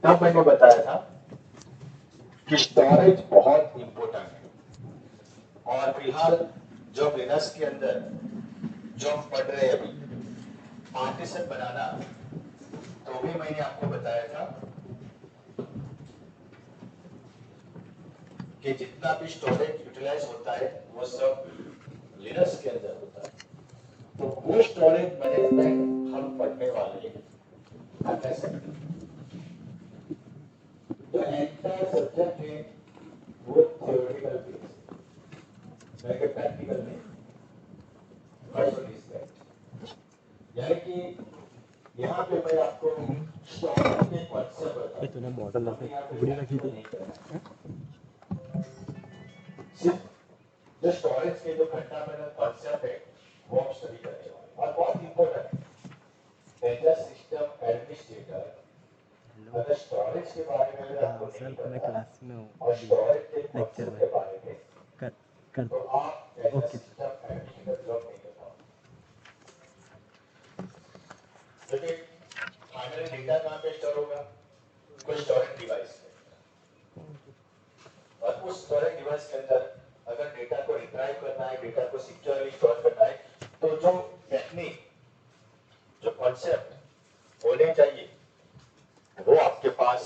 तब मैंने बताया था कि स्टोरेज बहुत इंपॉर्टेंट है। और फिलहाल जो लिनक्स के अंदर जो हम पढ़ रहे हैं अभी पार्टीशन बनाना, तो भी मैंने आपको बताया था कि जितना भी स्टोरेज यूटिलाइज होता है वो सब लिनक्स के अंदर होता है। तो वो स्टोरेज मैनेजमेंट हम पढ़ने वाले हैं। जो एंटायर सब्जेक्ट है वो थ्योरेटिकल बेस है, प्रैक्टिकल में यानी कि यहाँ पे मैं आपको स्टोरेज के कॉन्सेप्ट बताऊं। ये तूने बॉटल उगड़ी रखी थी। सिर्फ जो स्टोरेज के जो फंडामेंटल कॉन्सेप्ट है वो हम स्टडी करने वाले और बहुत इंपॉर्टेंट है। एज अ सिस्टम एडमिनिस्ट्रेटर अगर स्टोरेज के बारे में अगर आपको नहीं सर मैं पता क्लास में हूँ और अभी स्टोरेज के लेक्चर कॉन्सेप्ट में। के बारे में कर कर तो आप as a okay sir. System administrator job नहीं कर पाओगे। क्योंकि फाइनली डेटा कहाँ पे स्टोर होगा? कोई स्टोरेज डिवाइस पे। और उस स्टोरेज डिवाइस के अंदर अगर डेटा को रिट्राइव करना है, डेटा को सिक्योरली स्टोर करना है, तो जो टेक्निक, जो कॉन्सेप्ट होने चाहिए वो आपके पास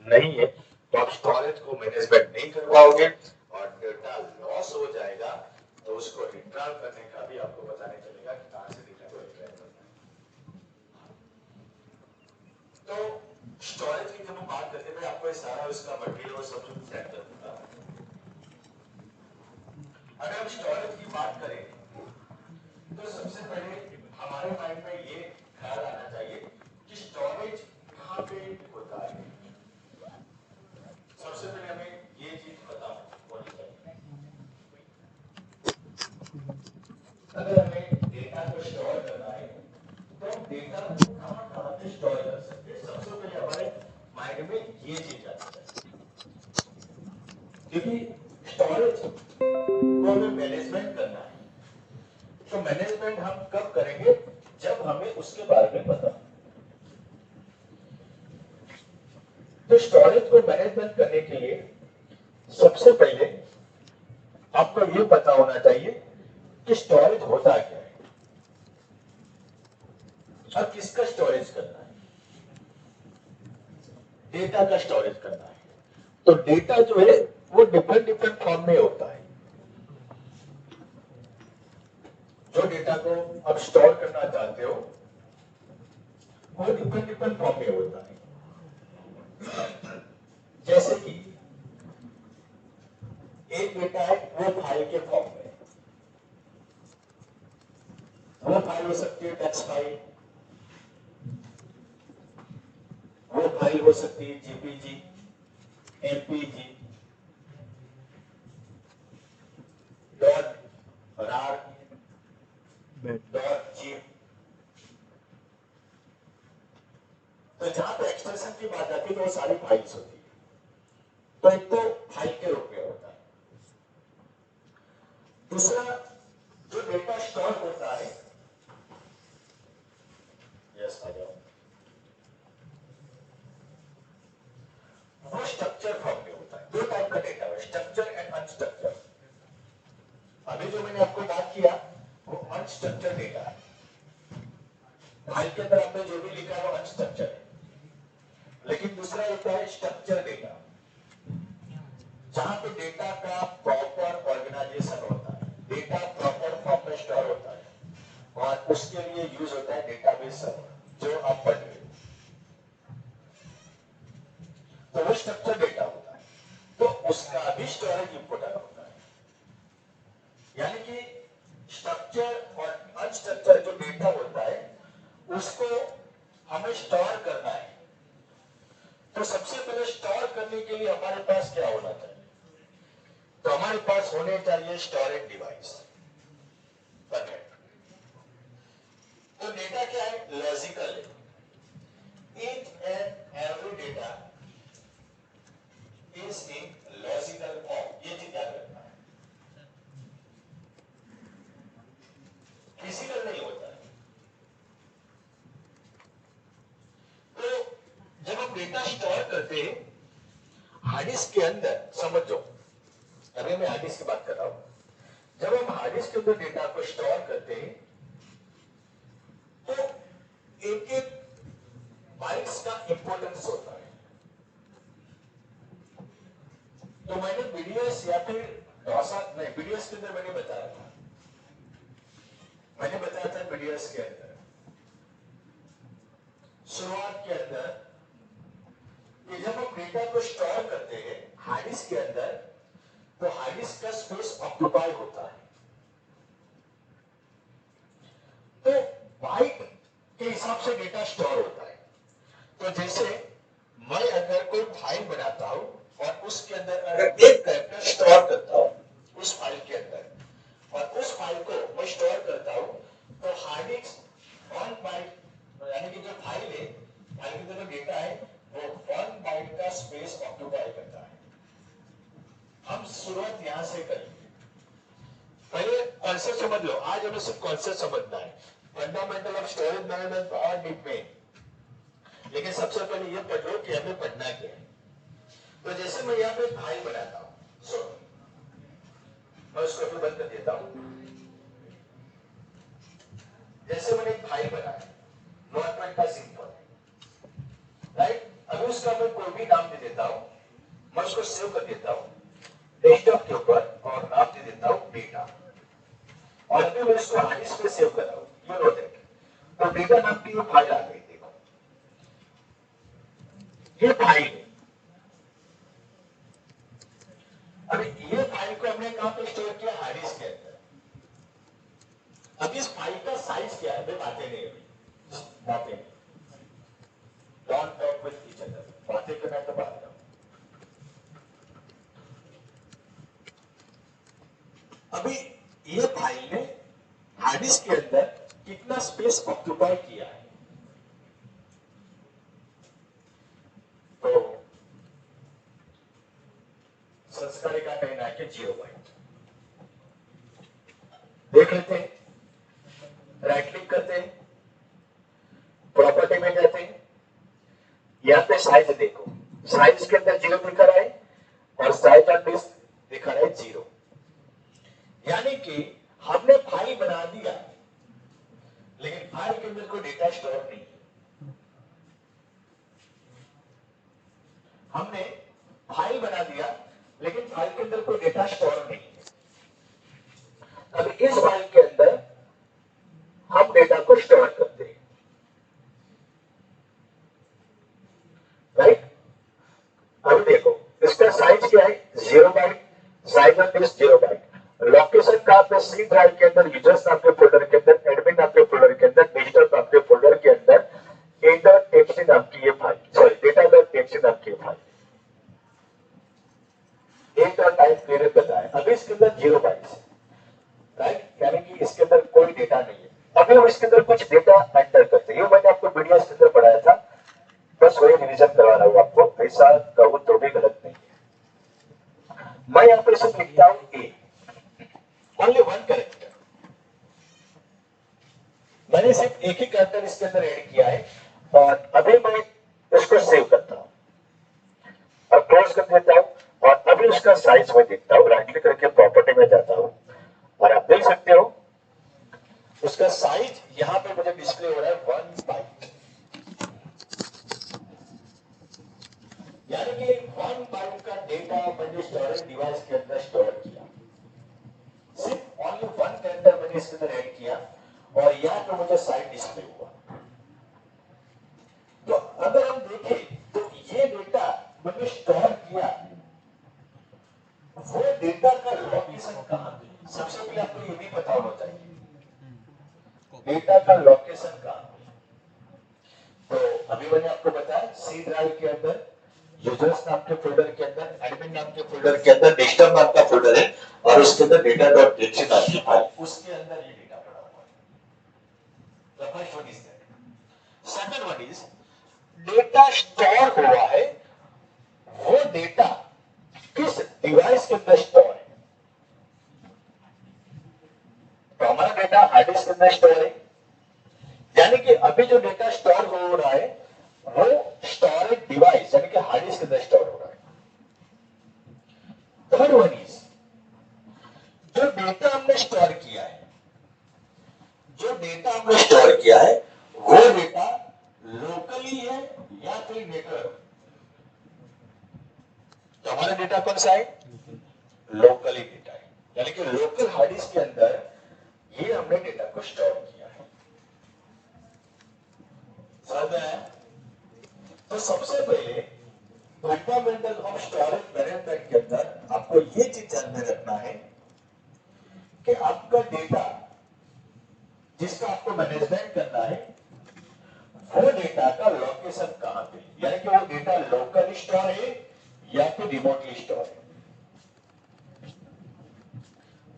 नहीं है, तो आप स्टोरेज को मैनेजमेंट नहीं कर पाओगे और डेटा लॉस हो जाएगा। तो उसको रिट्राइव करने का भी आपको पता नहीं चलेगा कि कहां से डेटा को रिट्राइव करना है। तो स्टोरेज की जब हम बात करते हैं, आपको सारा उसका मटेरियल और सब कुछ सेट कर दूंगा। अगर हम स्टोरेज की बात करें तो सबसे पहले हमारे माइंड में ये ख्याल आना चाहिए कि स्टोरेज कहां पे होता है। सबसे पहले हमें ये चीज पता होनी चाहिए। अगर हमें डेटा को स्टोर करना है तो हम डेटा को कहां पे स्टोर कर सकते हैं, सबसे पहले हमारे माइंड में ये चीज आनी चाहिए। क्योंकि स्टोरेज को हमें मैनेजमेंट करना है, तो मैनेजमेंट हम कब करेंगे? जब हमें उसके बारे में पता। तो स्टोरेज को मैनेजमेंट करने के लिए सबसे पहले आपको ये पता होना चाहिए कि स्टोरेज होता क्या है और किसका स्टोरेज करना है। डेटा का स्टोरेज करना है। तो डेटा जो है वो डिफरेंट डिफरेंट फॉर्म में होता है। जो डेटा को आप स्टोर करना चाहते हो वो डिफरेंट डिफरेंट फॉर्म में होता है। जैसे कि एक डेटा है वो फाइल के फॉर्म में, वो फाइल हो सकती है टेक्स्ट फाइल, वो फाइल हो सकती है जेपीजी, एमपीजी, डॉट रार, डॉट जीप। तो जहां पे एक्सटेंशन की बात आती है तो वो सारी फाइल्स होती है। तो एक तो फाइल के रूप में होता है। दूसरा जो डेटा स्टोर होता है, यस आ जाओ, वो स्ट्रक्चर फॉर्म में होता है। दो टाइप का डेटा है, स्ट्रक्चर एंड अनस्ट्रक्चर। अभी जो मैंने आपको बात किया वो अनस्ट्रक्चर डेटा है। फाइल के अंदर आपने जो भी लिखा है वो अनस्ट्रक्चर है। लेकिन दूसरा होता है स्ट्रक्चर डेटा, जहां पे डेटा का प्रॉपर ऑर्गेनाइजेशन होता है, डेटा प्रॉपर फॉर्म में स्टोर होता है और उसके लिए यूज होता है डेटाबेस सर्वर जो आप पढ़ रहे हो। तो वो स्ट्रक्चर डेटा होता है, तो उसका भी स्टोरेज इंपोर्टेंट होता है। यानी कि स्ट्रक्चर और अनस्ट्रक्चर जो डेटा होता है उसको हमें स्टोर करना है। तो सबसे पहले स्टोर करने के लिए हमारे पास क्या होना चाहिए? तो हमारे पास होने चाहिए स्टोरेज डिवाइस। तो डेटा क्या है? लॉजिकल है। Each and every data is in logical form, ये चीज याद रखना है। फिजिकल नहीं होता है। तो जब हम डेटा स्टोर करते हैं हार्ड डिस्क के अंदर, समझो अभी मैं हार्ड डिस्क की बात कर रहा हूं, जब हम हार्ड डिस्क के अंदर डेटा को स्टोर करते हैं तो एक एक बाइट्स का इंपॉर्टेंस होता है। तो मैंने बीडीएस या फिर डोसा नहीं, बीडीएस के अंदर मैंने बताया था बीडीएस के अंदर शुरुआत के अंदर कि जब हम डेटा को स्टोर करते हैं हार्ड डिस्क के अंदर तो हार्ड डिस्क का स्पेस ऑक्युपाई होता है। तो बाइट के हिसाब से डेटा स्टोर होता है। तो जैसे मैं अगर कोई फाइल बनाता हूं और उसके अंदर अगर एक कैरेक्टर स्टोर करता हूं उस फाइल के अंदर और उस फाइल को मैं स्टोर करता हूं तो हार्ड डिस्क 1 बाइट यानी कि जो फाइल है, फाइल के अंदर जो डेटा है वो 1 बाइट का स्पेस ऑक्युपाई करता है। हम शुरुआत यहां से करेंगे। पहले कॉन्सेप्ट समझ लो, आज हमें सिर्फ कॉन्सेप्ट समझना है, फंडामेंटल ऑफ स्टोरेज मैनेजमेंट और डीप में। लेकिन सबसे पहले ये पढ़ लो कि हमें पढ़ना क्या है। तो जैसे मैं यहाँ पे फाइल बनाता हूं, सो मैं उसको भी बंद कर देता हूं। जैसे मैंने एक फाइल बनाया, नोटपैड का सिंपल, राइट। अभी उसका मैं कोई भी नाम दे देता हूं, मैं उसको सेव कर देता हूं डेस्कटॉप के ऊपर और नाम दे देता हूं डेटा। और अभी मैं इसको हार्ड डिस्क पे सेव कर रहा हूं, ये नोट है। तो डेटा नाम की ये फाइल आ गई, देखो ये फाइल। अभी ये फाइल को हमने कहां पे स्टोर किया? हार्ड डिस्क के अंदर। अब इस फाइल का साइज क्या है? वे बातें नहीं, अभी बातें नहीं, don't talk with each other, बातें करना तो बात करो। अभी ये फाइल ने हार्ड डिस्क के अंदर कितना स्पेस ऑक्युपाई किया है? तो संस्कारी का कहना है कि 0 बाइट। देख लेते हैं, राइट क्लिक करते हैं, प्रॉपर्टी में जाते हैं, यहाँ पे साइज देखो, साइज के अंदर 0 दिखा रहा है और साइज ऑन डिस्क दिखा रहा है 0। यानी कि हमने फाइल बना दिया लेकिन फाइल के अंदर कोई डेटा स्टोर नहीं है। हमने फाइल बना दिया लेकिन फाइल के अंदर कोई डेटा स्टोर नहीं है। अब इस फाइल के अंदर हम डेटा को स्टोर करते हैं, राइट। अब देखो इसका साइज क्या है? 0 byte, size on disk 0 byte. Location कहां पे? सी ड्राइव के अंदर, यूजर्स नाम के फोल्डर के अंदर, एडमिन नाम के फोल्डर के अंदर, डिजिटल नाम के फोल्डर के अंदर, a.txt नाम की ये फाइल, सॉरी data.txt नाम की फाइल। एक और टाइप पीरियड बताया, अभी इसके अंदर 0 बाइट्स, राइट, यानी कि इसके अंदर कोई डेटा नहीं है। अभी हम इसके अंदर कुछ डेटा एंटर करते हैं, ये मैंने आपको वीडियो के अंदर पढ़ाया था, बस वही रिवीजन करवा रहा हूं आपको, ऐसा कहूं तो भी गलत नहीं है। मैं यहाँ पे सिर्फ लिखता हूं ए, ओनली 1 कैरेक्टर। मैंने सिर्फ एक ही कैरेक्टर इसके अंदर ऐड किया है और अभी मैं इसको सेव करता हूं और क्लोज कर देता हूं। और अभी उसका साइज मैं देखता हूं, राइट क्लिक करके प्रॉपर्टी में जाता हूं और आप देख सकते हो उसका साइज यहां पे मुझे डिस्प्ले हो रहा है 1 बाइट, यानी कि 1 बाइट का डेटा मैंने स्टोरेज डिवाइस के अंदर स्टोर किया। सिर्फ ओनली 1 कैरेक्टर मैंने इसके अंदर ऐड किया और यहां पे मुझे साइज डिस्प्ले हुआ। तो अगर हम देखें तो ये डेटा मैंने स्टोर किया, वो डेटा का लोकेशन कहां है? सबसे पहले आपको ये भी पता होना चाहिए डेटा का लोकेशन कहां है। तो अभी मैंने आपको बताया सी ड्राइव के अंदर, यूजर्स नाम के फोल्डर के अंदर, एडमिन नाम के फोल्डर के अंदर, डेस्कटॉप नाम का फोल्डर है और उसके अंदर data.txt नाम की फाइल, उसके अंदर ये डेटा पड़ा हुआ है। The first one is that. Second one is data store हुआ है, वो डेटा किस डिवाइस के अंदर स्टोर है? तो हमारा डेटा हार्ड डिस्क के अंदर स्टोर है, यानी कि अभी जो डेटा स्टोर हो रहा है वो स्टोरेज डिवाइस यानी कि हार्ड डिस्क के अंदर स्टोर हो रहा है। थर्ड वन इज जो डेटा हमने स्टोर किया है, जो डेटा हमने स्टोर किया है वो डेटा लोकली है या फिर नेटवर्क। तो हमारा डेटा कौन सा है? लोकली डेटा है, यानी कि लोकल हार्ड डिस्क के अंदर ये हमने डेटा को स्टोर किया है। समझ में आया? तो सबसे पहले फंडामेंटल ऑफ स्टोरेज मैनेजमेंट के अंदर आपको ये चीज ध्यान में रखना है कि आपका डेटा जिसका आपको मैनेजमेंट करना है वो डेटा का लोकेशन कहां पे, यानी कि वो डेटा लोकली स्टोर है या फिर रिमोटली स्टोर है।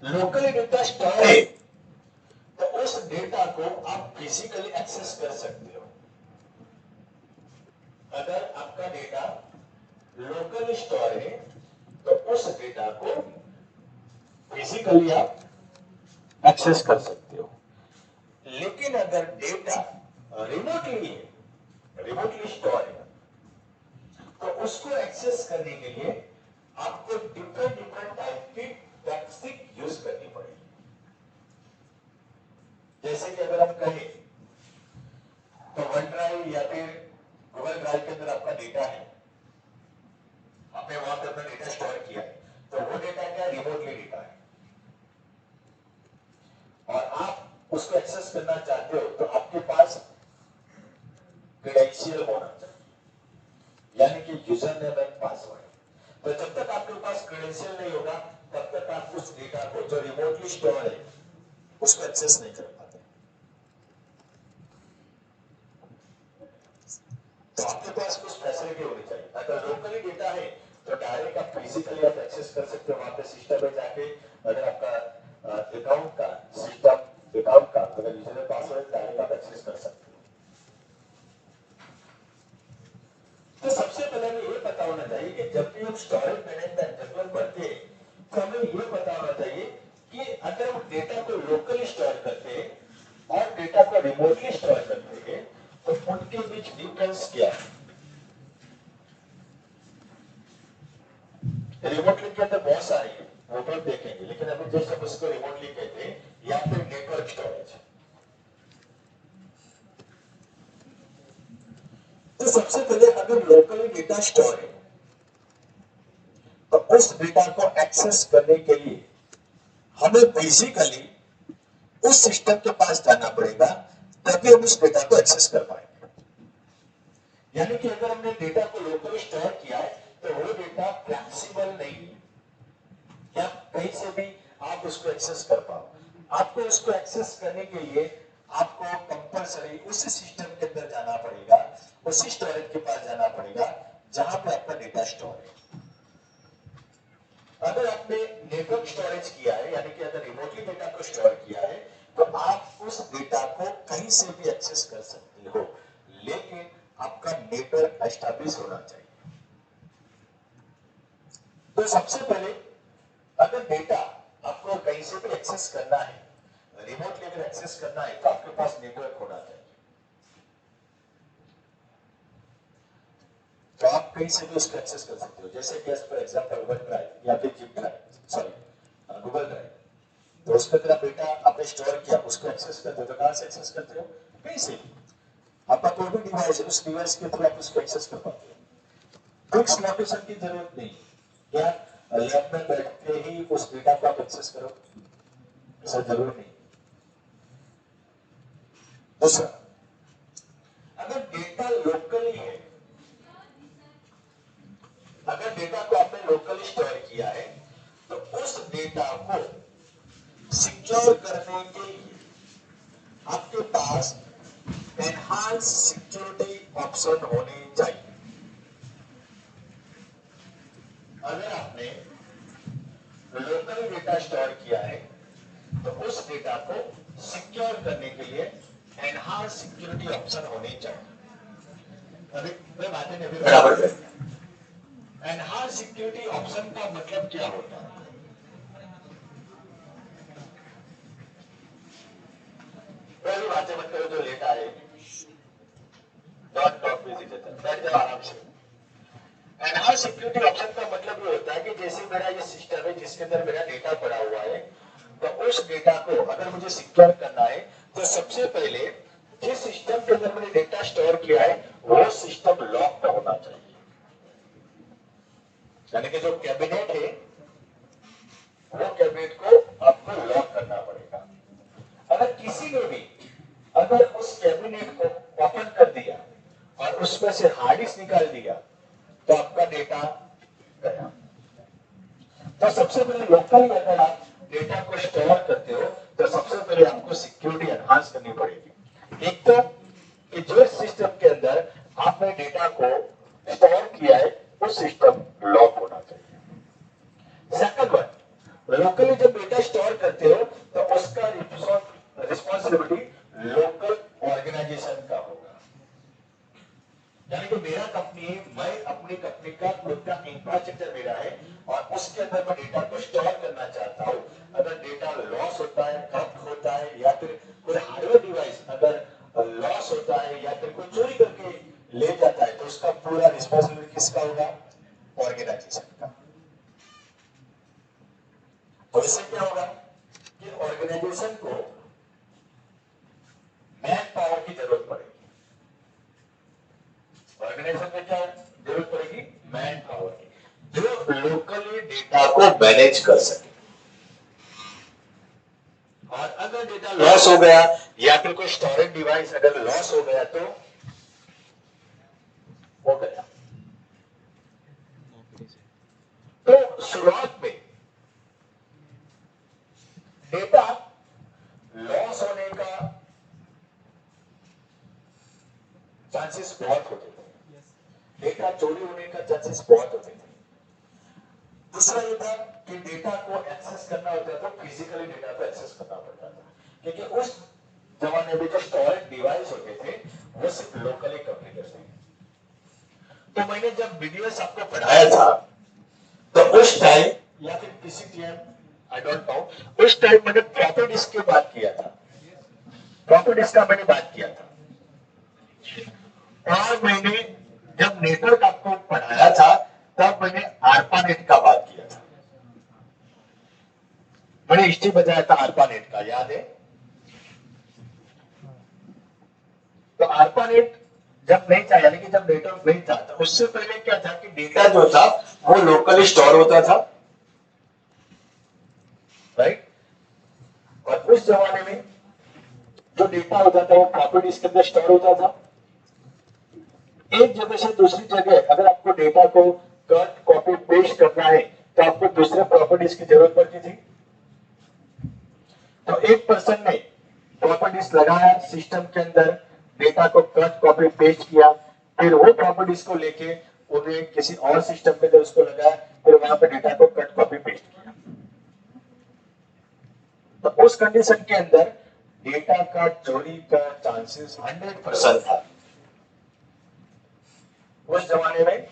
लोकली डेटा स्टोर है तो उस डेटा को आप फिजिकली एक्सेस कर सकते हो। अगर आपका डेटा लोकली स्टोर है तो उस डेटा को फिजिकली आप एक्सेस कर सकते हो। लेकिन अगर डेटा रिमोटली है, रिमोटली स्टोर है, तो उसको एक्सेस करने के लिए आपको डिफरेंट डिफरेंट टाइप की टेक्निक यूज करनी पड़ेगी। जैसे कि अगर हम कहें तो वन ड्राइव या फिर गूगल ड्राइव के अंदर आपका डेटा है, आपने वहां पे अपना डेटा स्टोर किया है, तो वो डेटा क्या रिमोटली डेटा है और आप उसको एक्सेस करना चाहते हो तो आपके पास क्रेडेंशियल होना चाहिए, यानी कि यूजर नेम एंड पासवर्ड। तो जब तक आपके पास क्रेडेंशियल नहीं होगा तब तक आप उस डेटा को जो रिमोटली स्टोर है उसको एक्सेस नहीं कर पाते। तो आपके पास कुछ फैसिलिटी होनी चाहिए। अगर लोकली डेटा है तो डायरेक्ट आप फिजिकली आप एक्सेस कर सकते हो, वहां पे सिस्टम में जाके अगर आपका अकाउंट का सिस्टम अकाउंट का अगर यूजर नेम पासवर्ड डायरेक्ट आप एक्सेस कर सकते हो। तो सबसे पहले हमें ये पता होना चाहिए कि जब भी हम स्टोरेज मैनेजमेंट जब हम करते हैं तो हमें ये पता होना चाहिए कि अगर हम डेटा को लोकली स्टोर करते हैं और डेटा को रिमोटली स्टोर करते हैं तो उनके बीच डिफरेंस क्या है। रिमोटली के अंदर बहुत सारी है, वो तो देखेंगे, लेकिन अभी जैसे हम उसको रिमोटली कहते हैं या फिर नेटवर्क स्टोरेज। तो सबसे पहले अगर लोकली डेटा स्टोर है तो उस डेटा को एक्सेस करने के लिए हमें फिजिकली उस सिस्टम के पास जाना पड़ेगा तभी हम उस डेटा को एक्सेस कर पाएंगे। यानी कि अगर हमने डेटा को लोकली स्टोर किया है तो वो डेटा फ्लेक्सिबल नहीं है, क्या कहीं से भी आप उसको एक्सेस कर पाओ। आपको उसको एक्सेस करने के लिए आपको कंपल्सरी उसी सिस्टम के अंदर जाना पड़ेगा, उसी स्टोरेज के पास जाना पड़ेगा जहां पे आपका डेटा स्टोर है। अगर आपने नेटवर्क स्टोरेज किया है, यानी कि अगर रिमोटली डेटा को स्टोर किया है तो आप उस डेटा को कहीं से भी एक्सेस कर सकते हो, लेकिन आपका नेटवर्क एस्टैब्लिश होना चाहिए। तो सबसे पहले अगर डेटा आपको कहीं से भी एक्सेस करना है, रिमोटली अगर एक्सेस करना है तो आपके पास नेटवर्क होना चाहिए। तो आप कहीं से भी उसको एक्सेस कर सकते हो, जैसे कि फॉर एग्जांपल वन ड्राइव या फिर zip drive, sorry Google drive. तो उसके अंदर आप डेटा आपने स्टोर किया, उसको एक्सेस करते हो तो कहां से एक्सेस करते हो? कहीं से भी। आपका कोई भी डिवाइस है उस डिवाइस के थ्रू आप उसको एक्सेस कर पाते हो। फिक्स लोकेशन की जरूरत नहीं, या लैब में बैठ के ही उस डेटा को आप एक्सेस करो, ऐसा जरूरी नहीं। दूसरा, अगर डेटा लोकली है, अगर डेटा को आपने लोकली स्टोर किया है तो उस डेटा को सिक्योर करने के लिए आपके पास एनहांस सिक्योरिटी ऑप्शन होने चाहिए। अगर आपने लोकल डेटा स्टोर किया है तो उस डेटा को सिक्योर करने के लिए एनहांस सिक्योरिटी ऑप्शन होने चाहिए। अभी मैं बातें अभी बराबर करेंगे। एनहांस सिक्योरिटी ऑप्शन का मतलब क्या होता है? पहली बातें मत करो, जो लेटा है डॉट टॉप पे बैठ जाओ आराम से। एनहांस सिक्योरिटी ऑप्शन का मतलब ये होता है कि जैसे मेरा ये सिस्टम है जिसके अंदर मेरा डेटा पड़ा हुआ है, तो उस डेटा को अगर मुझे सिक्योर करना है तो सबसे पहले जिस सिस्टम के अंदर मैंने डेटा स्टोर किया है वो सिस्टम लॉक होना चाहिए। यानी कि जो कैबिनेट है वो कैबिनेट को आपको लॉक करना पड़ेगा। अगर किसी ने भी अगर उस कैबिनेट को ओपन कर दिया और उसमें से हार्ड डिस्क निकाल दिया तो आपका डेटा गया। तो सबसे पहले लोकली अगर आप डेटा को स्टोर करते हो तो सबसे पहले आपको सिक्योरिटी एनहांस करनी पड़ेगी। एक तो कि जो सिस्टम के अंदर आपने डेटा को स्टोर किया है वो सिस्टम लॉक होना चाहिए। सेकंड वन, लोकली जब डेटा स्टोर करते हो तो उसका रिस्पॉन्सिबिलिटी लोकल ऑर्गेनाइजेशन का होगा। यानी कि मेरा कंपनी है, मैं अपनी कंपनी का खुद का इंफ्रास्ट्रक्चर मेरा है और उसके अंदर मैं डेटा को स्टोर करना चाहता हूं। अगर डेटा लॉस होता है, करप्ट होता है या फिर कोई हार्डवेयर डिवाइस अगर लॉस होता है या फिर कोई चोरी करके ले जाता है तो उसका पूरा रिस्पॉन्सिबिलिटी किसका होगा? ऑर्गेनाइजेशन का। तो इससे क्या होगा कि ऑर्गेनाइजेशन को मैन पावर की जरूरत पड़ेगी। ऑर्गेनाइजेशन में क्या जरूरत पड़ेगी? मैन पावर की, जो लोकली डेटा को मैनेज कर सके। और अगर डेटा लॉस हो गया या फिर कोई स्टोरेज डिवाइस अगर लॉस हो गया तो हो गया। तो शुरुआत में डेटा लॉस होने का चांसेस बहुत होते थे, डेटा चोरी होने का चांसेस बहुत होते थे। दूसरा ये था कि डेटा को एक्सेस करना होता था, फिजिकली डेटा को एक्सेस करना पड़ता था, क्योंकि उस जमाने में जो स्टोरेज डिवाइस होते थे वो सिर्फ लोकली कंप्यूटर्स थे। तो मैंने जब वीडियोस आपको पढ़ाया था तो उस टाइम या फिर किसी टाइम आई डोंट नो, उस टाइम मैंने फ्लॉपी डिस्क की बात किया था, फ्लॉपी डिस्क का मैंने बात किया था। और मैंने जब नेटवर्क आपको पढ़ाया था तब मैंने आरपानेट का बात किया था, मैंने हिस्ट्री बताया था आरपानेट का, याद है? तो आरपानेट जब नहीं था, यानी कि जब नेटवर्क नहीं था, तो उससे पहले क्या था कि डेटा जो था वो लोकली स्टोर होता था, राइट? और उस जमाने में जो डेटा होता था वो फ्लॉपी डिस्क के अंदर स्टोर होता था। एक जगह से दूसरी जगह अगर आपको डेटा को कट कॉपी पेस्ट करना है तो आपको दूसरे फ्लॉपी डिस्क की जरूरत पड़ती थी। तो एक पर्सन ने फ्लॉपी डिस्क लगाया सिस्टम के अंदर, डेटा को कट कॉपी पेस्ट किया, फिर वो फ्लॉपी डिस्क को लेके उन्हें किसी और सिस्टम के अंदर उसको लगाया, फिर वहां पे डेटा को कट कॉपी पेस्ट किया। तो उस कंडीशन के अंदर डेटा का चोरी का चांसेस 100% था। उस जमाने में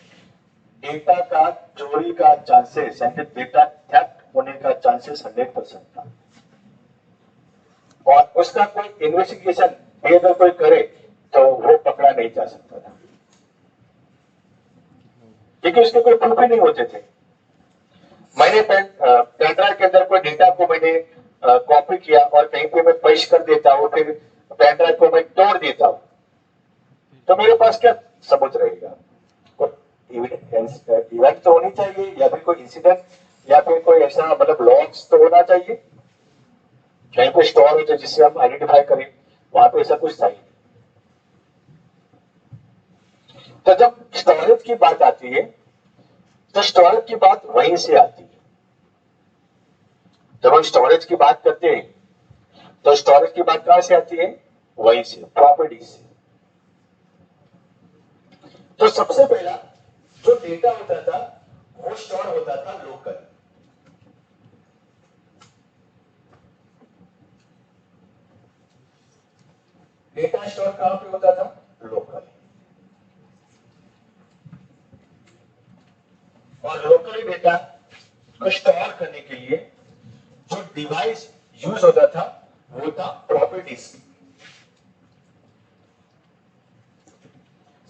डेटा का चोरी का चांसेस यानी डेटा थेफ्ट होने का चांसेस 100% था। और उसका कोई इन्वेस्टिगेशन भी अगर कोई करे तो वो पकड़ा नहीं जा सकता था, क्योंकि उसके कोई प्रूफ ही नहीं होते थे। मैंने पेन ड्राइव के अंदर कोई डेटा को मैंने कॉपी किया और कहीं पे मैं पेस्ट कर देता हूँ, फिर पेन ड्राइव को मैं तोड़ देता हूँ, तो मेरे पास क्या सबूत रहेगा? इवेंट तो होनी चाहिए या फिर कोई इंसिडेंट या फिर कोई ऐसा मतलब लॉग्स तो होना चाहिए कहीं पे स्टोर हो जाए जिससे हम आइडेंटिफाई करें। वहां पे ऐसा कुछ था ही। तो जब स्टोरेज की बात आती है तो स्टोरेज की बात वहीं से आती है। जब हम स्टोरेज की बात करते हैं तो स्टोरेज की बात कहां से आती है? वहीं से, प्रॉपर्टी से। तो सबसे पहला जो डेटा होता था वो स्टोर होता था लोकल। डेटा स्टोर कहां पे होता था? लोकल। और लोकली डेटा को स्टोर करने के लिए जो डिवाइस यूज होता था वो था प्रॉपर्टीज।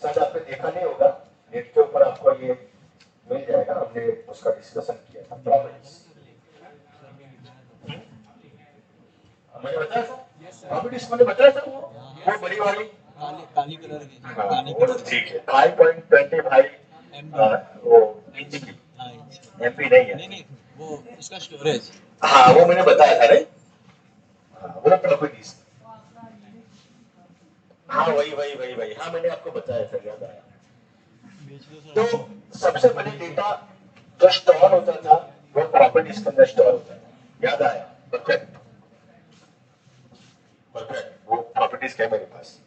शायद आपने देखा नहीं होगा, नेट के ऊपर आपको ये उसका डिस्कशन किया था प्रॉपर्टीज। मैंने बताया था प्रॉपर्टीज, मैंने बताया था वो बड़ी वाली काली कलर की, काली कलर, ठीक है। 5.25 वो इंच की, एमपी नहीं है, नहीं वो उसका स्टोरेज, हाँ वो मैंने बताया था नहीं, वो प्रॉपर्टीज, हाँ वही, हाँ मैंने आपको बताया था, याद आया। तो सबसे पहले डेटा जो स्टोर होता था वो प्रॉपर्टीज के अंदर स्टोर होता था, याद आया? परफेक्ट, वो प्रॉपर्टीज क्या है मेरे पास,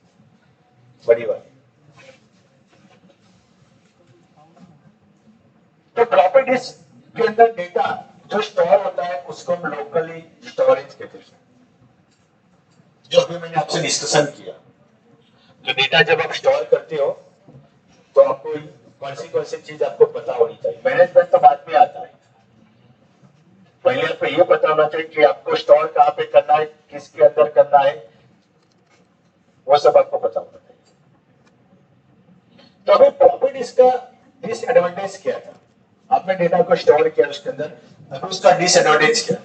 बड़ी वाली। तो प्रॉपर्टीज के अंदर डेटा जो स्टोर होता है उसको हम लोकली स्टोरेज कहते हैं, जो अभी मैंने आपसे डिस्कशन किया। तो डेटा जब आप स्टोर करते हो तो आपको कौन सी चीज आपको पता होनी चाहिए। मैनेजमेंट तो बाद में आता है, पहले आपको ये पता होना चाहिए कि आपको स्टोर कहाँ पे करना है, किसके अंदर करना है, वो सब आपको पता होना चाहिए। तो अभी प्रॉपर्टीज का डिसएडवांटेज क्या था? आपने डेटा को स्टोर किया उसके अंदर, अभी उसका डिसएडवांटेज क्या?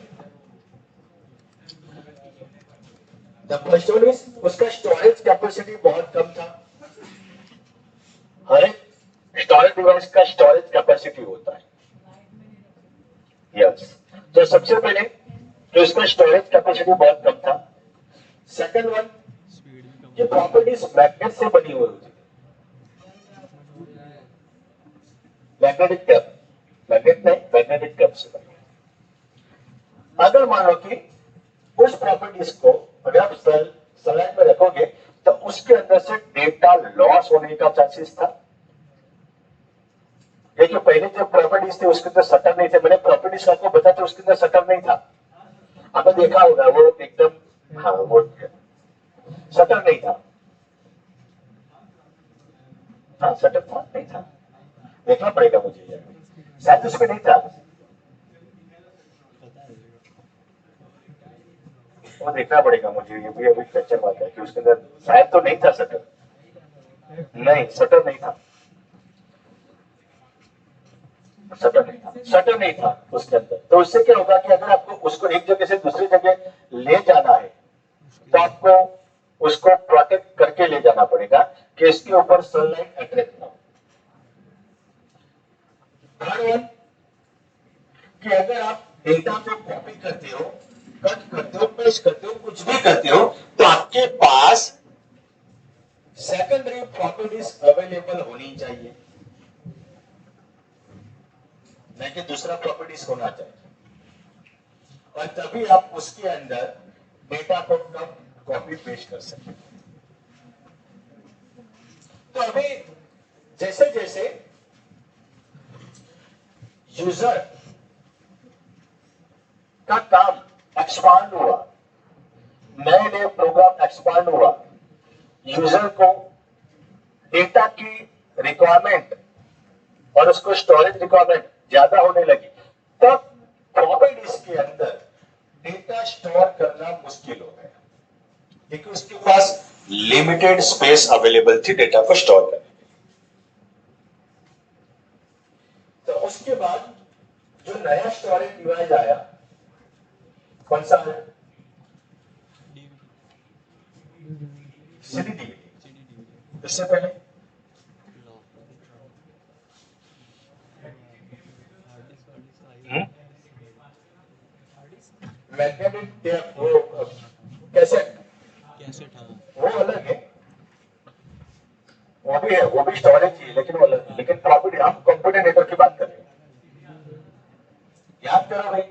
द फर्स्ट वन इज उसका स्टोरेज कैपेसिटी बहुत कम था। हर एक स्टोरेज डिवाइस का स्टोरेज कैपेसिटी होता है, यस। तो सबसे पहले तो इसका स्टोरेज कैपेसिटी बहुत कम था। सेकंड वन, ये प्रॉपर्टीज मैग्नेट से बनी हुई होती है, मैग्नेटिक टैप, मैग्नेट नहीं, मैग्नेटिक टैप से बनी। अगर मान लो कि उस प्रॉपर्टीज को अगर आप सलाइन में रखोगे तो उसके अंदर से डेटा लॉस होने का चांसेस था। देखिए पहले जो प्रॉपर्टीज थे उसके अंदर शटर नहीं थे, मैंने प्रॉपर्टीज आपको बताया था उसके अंदर शटर नहीं था, आपने देखा होगा वो एकदम, हाँ वो शटर नहीं था, हाँ शटर था नहीं था, देखना पड़ेगा मुझे, शायद उसमें नहीं था, वो देखना पड़ेगा मुझे, ये भी अभी क्वेश्चन बात है कि उसके अंदर शायद तो नहीं था शटर, नहीं शटर नहीं था, शटर नहीं था उसके अंदर। तो उससे क्या होगा कि अगर आपको उसको एक जगह से दूसरी जगह ले जाना है तो आपको उसको प्रोटेक्ट करके ले जाना पड़ेगा कि इसके ऊपर सनलाइट अट्रैक्ट ना हो। थर्ड वन, कि अगर आप डेटा को कॉपी करते हो, कट करते हो, पेस्ट करते हो, कुछ भी करते हो तो आपके पास सेकेंडरी प्रॉपर्टीज अवेलेबल होनी चाहिए, नहीं कि दूसरा प्रॉपर्टीज होना चाहिए, और तभी आप उसके अंदर डेटा को कॉपी पेस्ट कर सकते हैं। तो अभी जैसे जैसे यूजर का काम एक्सपांड हुआ, नए नए प्रोग्राम एक्सपांड हुआ, यूजर को डेटा की रिक्वायरमेंट और उसको स्टोरेज रिक्वायरमेंट ज्यादा होने लगी, तब प्रॉपर्टीज के अंदर डेटा स्टोर करना मुश्किल हो गया क्योंकि उसके पास लिमिटेड स्पेस अवेलेबल थी डेटा को स्टोर करने के लिए। तो उसके बाद जो नया स्टोरेज डिवाइस आया, कौन सा आया? CD DVD. इससे पहले मैग्नेटिक टेप, वो कैसेट, वो अलग है, वो भी है, वो भी स्टोरेज ही है, लेकिन वो अलग है। लेकिन प्रॉपर्टी हम कंप्यूटर नेटवर्क की बात कर रहे हैं, याद करो भाई।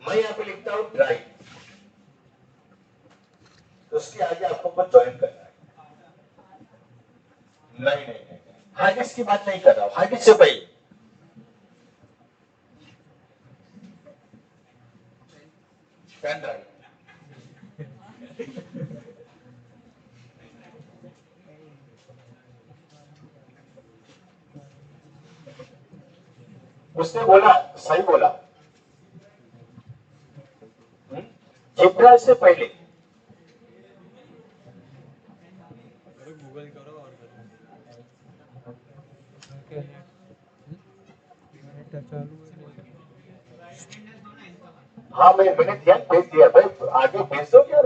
मैं यहां पे लिखता हूं ड्राइव, तो उसके आगे आपको कुछ ज्वाइन करना है। नहीं, हार्ड डिस्क की बात नहीं कर रहा हूं, हार्ड डिस्क से पहले पेन ड्राइव, उसने बोला, सही बोला, चिप ड्राइव से पहले हाँ मैंने दिया, भेज दिया भाई, आगे भेज दो यार।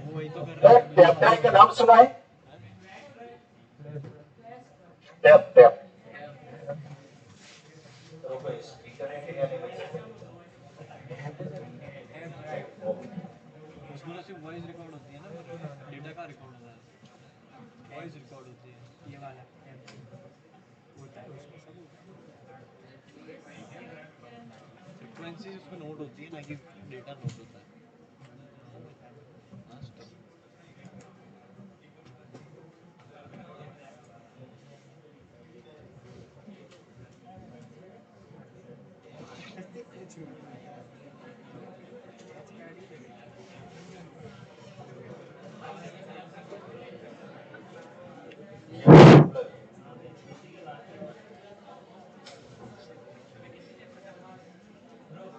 वही तो कर रहा है। टैप ड्राइव का नाम सुना है? टैप टैप इंटरनेट इंडिया ने उसमें तो सिर्फ वॉइस रिकॉर्ड होती है ना, डेटा का रिकॉर्ड होता है, वॉइस रिकॉर्ड होती है, ये वाला होता है उसमें सब फ्रीक्वेंसी उसमें नोट होती है ना कि डेटा नोट होता है। हाँ, stop।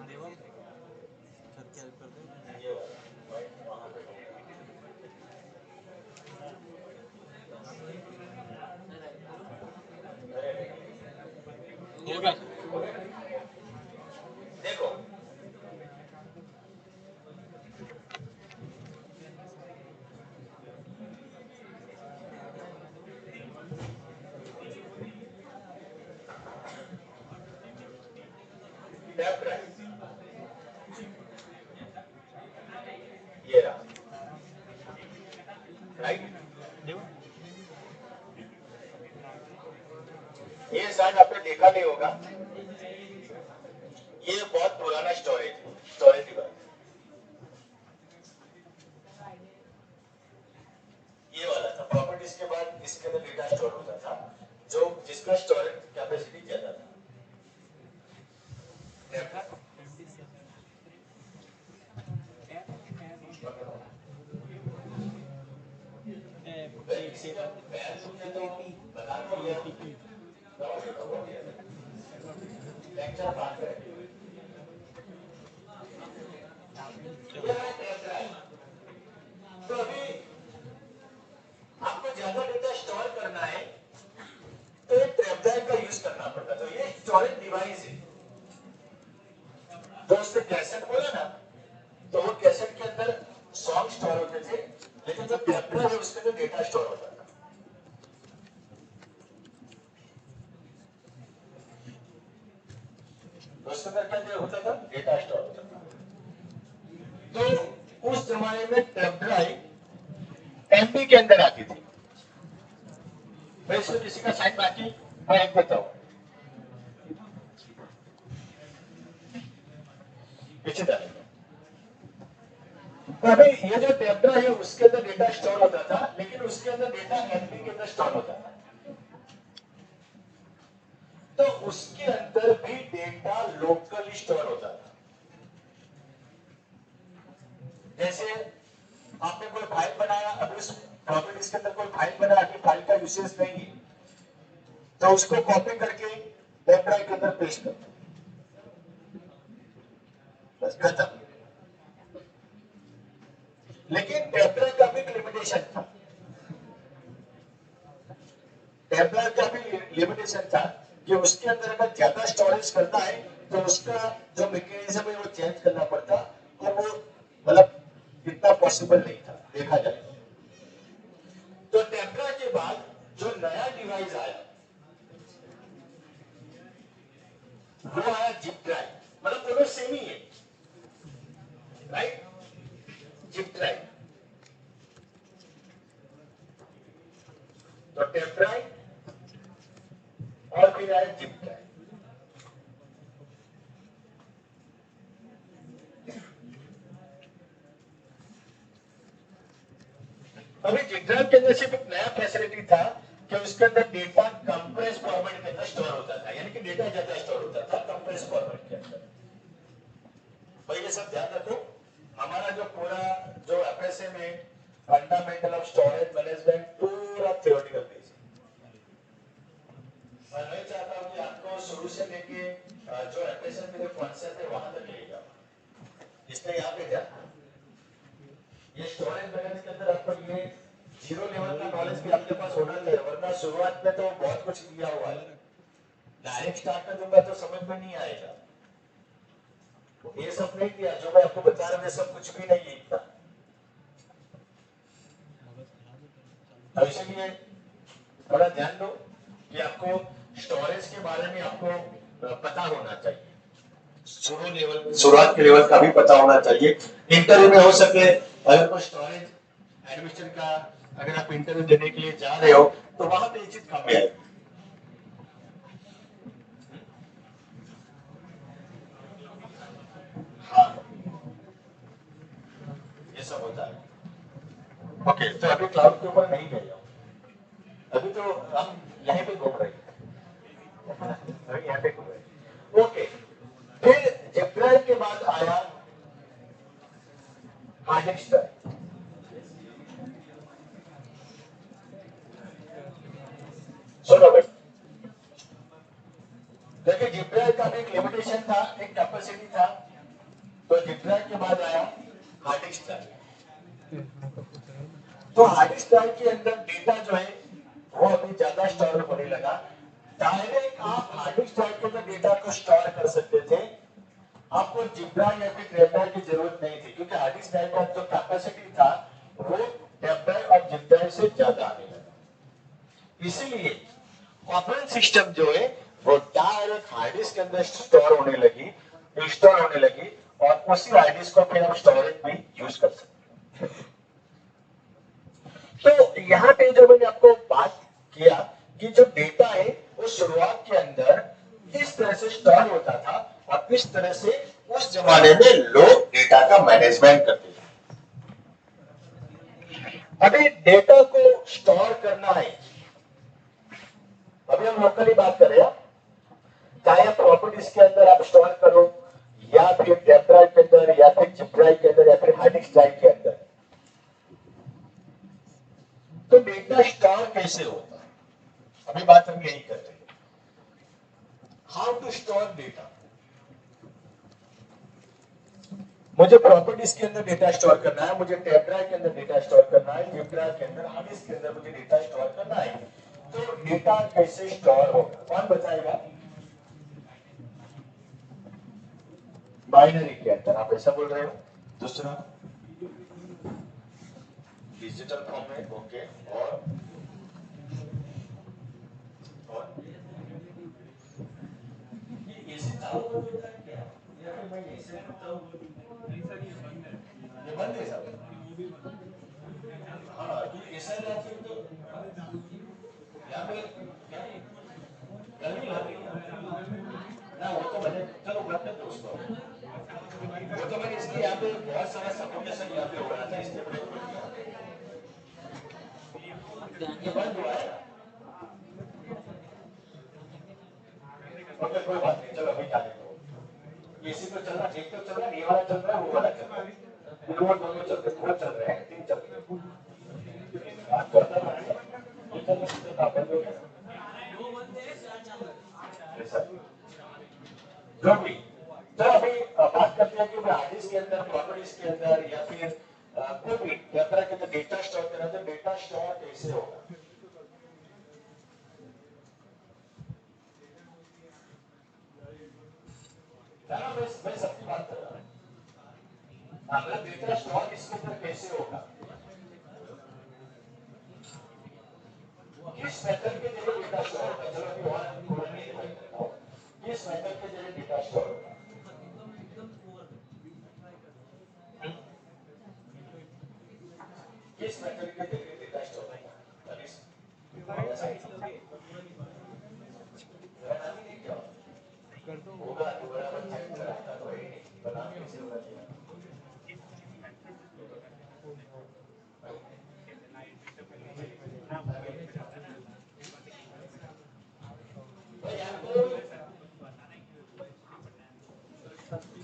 देवा सर क्या हेल्प करते हैं? होगा। देखो टैप ड्राइव ये रहा, राइट। देवा ये शायद आपने देखा नहीं होगा, ये बहुत पुराना स्टोरेज डिवाइस। ये वाला था प्रॉपर्टीज के बाद इसके अंदर डेटा स्टोर होता था, जो जिसका स्टोरेज कैपेसिटी ज्यादा था। तो अभी आपको ज्यादा डेटा स्टोर करना है तो एक टैप ड्राइव का यूज करना पड़ता। तो ये स्टोरेज डिवाइस है। तो उससे कैसेट बोला ना, तो वो कैसेट के अंदर सॉन्ग स्टोर होते थे, लेकिन जो टैप ड्राइव है उसके अंदर डेटा स्टोर होता था। तो उसके अंदर क्या होता था? डेटा स्टोर होता था। तो उस जमाने में टैप ड्राइव एमबी के अंदर आती थी। मैं इसमें किसी का साइन बाकी मैं एक देता हूं पीछे जाने का। तो अभी ये जो टैप ड्राइव है उसके अंदर डेटा स्टोर होता था, लेकिन उसके अंदर डेटा एमबी के अंदर स्टोर होता था। तो उसके अंदर भी डेटा लोकली स्टोर होता था। जैसे आपने कोई फाइल बनाया, अभी उस प्रॉपर्टीज के अंदर कोई फाइल बना, अभी फाइल का विशेष नहीं है, तो उसको कॉपी करके पेन ड्राइव के अंदर पेस्ट कर दो, बस खत्म। लेकिन पेन ड्राइव का भी एक लिमिटेशन था। पेन ड्राइव का भी लिमिटेशन था कि उसके अंदर अगर ज्यादा स्टोरेज करता है तो उसका जो मैकेनिज्म है वो चेंज करना पड़ता, और वो मतलब इतना पॉसिबल नहीं था देखा जाए। तो टेम्परा के बाद जो नया डिवाइस आया वो आया जिप ड्राइव। मतलब दोनों सेम ही है, राइट? जिप ड्राइव तो टेप ड्राइव और फिर आया जिप ड्राइव। अभी जिप ड्राइव के अंदर सिर्फ एक नया फैसिलिटी था कि उसके अंदर डेटा कंप्रेस फॉर्मेट के अंदर स्टोर होता था, यानी कि डेटा ज्यादा स्टोर होता था कंप्रेस फॉर्मेट के अंदर। भाई ये सब ध्यान रखो, हमारा जो पूरा जो एफएसए में फंडामेंटल ऑफ स्टोरेज मैनेजमेंट पूरा थ्योरेटिकल बेस है। और मैं चाहता हूं कि आपको शुरू से लेके जो एफएसए में जो कॉन्सेप्ट है वहां तक ले जाओ। इसलिए यहाँ पे ध्यान, ये स्टोरेज मैनेजमेंट के अंदर आपको ये जीरो लेवल का नॉलेज भी आपके पास होना चाहिए, वरना शुरुआत में तो बहुत कुछ दिया हुआ है डायरेक्ट स्टार्ट कर दूंगा तो समझ में नहीं आएगा। ये सब नहीं किया जो मैं आपको बता रहा हूँ, सब कुछ भी नहीं है इतना। अब इसलिए थोड़ा ध्यान दो कि आपको स्टोरेज के बारे में आपको पता होना चाहिए, शुरुआत के लेवल का भी पता होना चाहिए। इंटरव्यू में हो सके अगर कोई स्टोरेज एडमिशन का अगर आप इंटरव्यू देने के लिए जा रहे हो तो वहां पे ये चीज कम है। हाँ, ये सब होता है। ओके, तो अभी क्लाउड के ऊपर नहीं गए, अभी तो हम यहीं पे घूम रहे हैं, अभी यहाँ पे घूम रहे हैं। ओके, फिर जेप्राइल के बाद आया हार्डिक्स ड्राइव। सुनो भाई, देखिए जेप्राइल का भी एक लिमिटेशन था, एक कैपेसिटी था, तो जेप्राइल के बाद आया हार्डिक्स ड्राइव। तो हार्डिक्स ड्राइव के अंदर डेटा जो है वो अभी ज्यादा स्टोर होने लगा। डायरेक्ट आप हार्डिक्स ड्राइव के अंदर डेटा को स्टोर कर सकते थे, आपको जिप ड्राइव या फिर टेप ड्राइव की जरूरत नहीं थी, क्योंकि हार्डिक्स ड्राइव का जो कैपेसिटी था वो टेप ड्राइव और जिप ड्राइव से ज्यादा आने लगा। इसीलिए ऑपरेटिंग सिस्टम जो है वो डायरेक्ट हार्ड डिस्क के अंदर स्टोर होने लगी, इंस्टॉल होने लगी, और उसी हार्ड डिस्क को फिर हम स्टोरेज में यूज कर सकते हैं। तो यहाँ पे जो मैंने आपको बात किया कि जो डेटा है वो शुरुआत के अंदर किस तरह से स्टोर होता था और किस तरह से उस जमाने में लोग डेटा का मैनेजमेंट करते थे। अभी डेटा को स्टोर करना है, अभी हम लोकली बात कर रहे हैं, चाहे प्रॉपर्टीज के अंदर आप स्टोर करो या फिर टेप ड्राइव के अंदर या फिर जिप ड्राइव के अंदर या फिर हार्ड डिस्क ड्राइव के अंदर, तो डेटा स्टोर कैसे होता है, अभी बात हम यही कर रहे हैं, हाउ टू स्टोर डेटा। मुझे प्रॉपर्टीज के अंदर डेटा स्टोर करना है, मुझे टेप ड्राइव के अंदर डेटा स्टोर करना है, जिप ड्राइव के अंदर, हार्ड डिस्क के अंदर मुझे डेटा स्टोर करना है। तो डेटा कैसे स्टोर होगा, कौन बताएगा? बाइनरी के अंदर, आप ऐसा बोल रहे हो। दूसरा डिजिटल फॉर्मेट, ओके, और ये ऐसे चालू होता है क्या, या फिर मैं ऐसे करता हूँ? ये बंद है सब। हाँ, ये ऐसा है फिर तो यहाँ पे क्या गर्मी लग रही है ना, वो तो मैंने, चलो बंद कर दो उसको, वो तो मैंने इसलिए यहाँ पे बहुत सारा सपोर्टेशन यहाँ पे हो रहा था इसलिए मैंने बंद किया। ये बंद हुआ है, कोई बात नहीं, चलो अभी जाने दो। एसी तो चल रहा, एक तो चल रहा, ये वाला चल रहा है, वो वाला चल रहा है, रिमोट दोनों चल रहे, दो चल रहे हैं, तीन चल रहे हैं, बात करता रहा है, ये चल रहा है, बंद हो गया ऐसा जो भी। तो अभी बात करते हैं कि हार्ड डिस्क के अंदर, प्रॉपर्टीज के अंदर या फिर कोई भी तरह के अंदर डेटा स्टोर करना, तो डेटा स्टोर कैसे होगा। मैं सबकी बात कर रहा हूँ, अगर डेटा स्टोर इसके अंदर कैसे होगा, किस मेथड के जरिए डेटा स्टोर होगा। चलो अभी और किस मेथड के जरिए डेटा स्टोर होगा, किस मेथड के जरिए डेटा स्टोर होगा, होगा दोबारा चेक कराता तो है नहीं, बना कैसे होगा।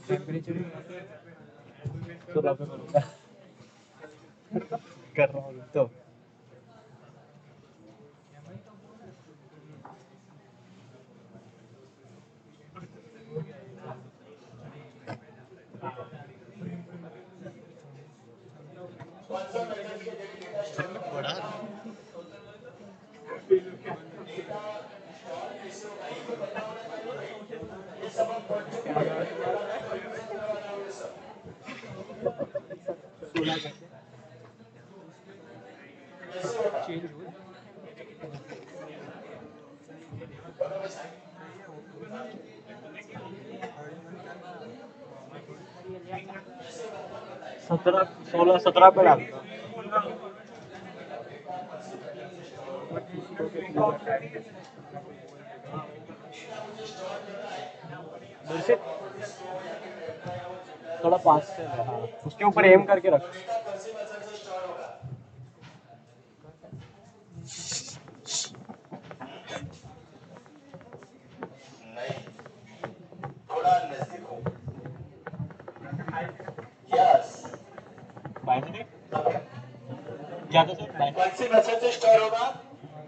टेम्परेचर तो लाभ करूंगा कर रहा हूँ तो डेटा स्टोर कैसे होगा, ये तो पता होना सब हम पढ़ चुके हैं, रिवीजन करवाना है ये सब। 16 कैसे कैसे होगा? चेंज हुए? बता भाई साहब। 17 16 17 पे डालता से थोड़ा पास से है, हाँ उसके ऊपर एम करके रख। डेटा कर्सिव मेथड से स्टोर होगा। नहीं, थोड़ा नजदीक हो। यस, बाइनरी क्या था सर? कर्सिव मेथड से स्टोर होगा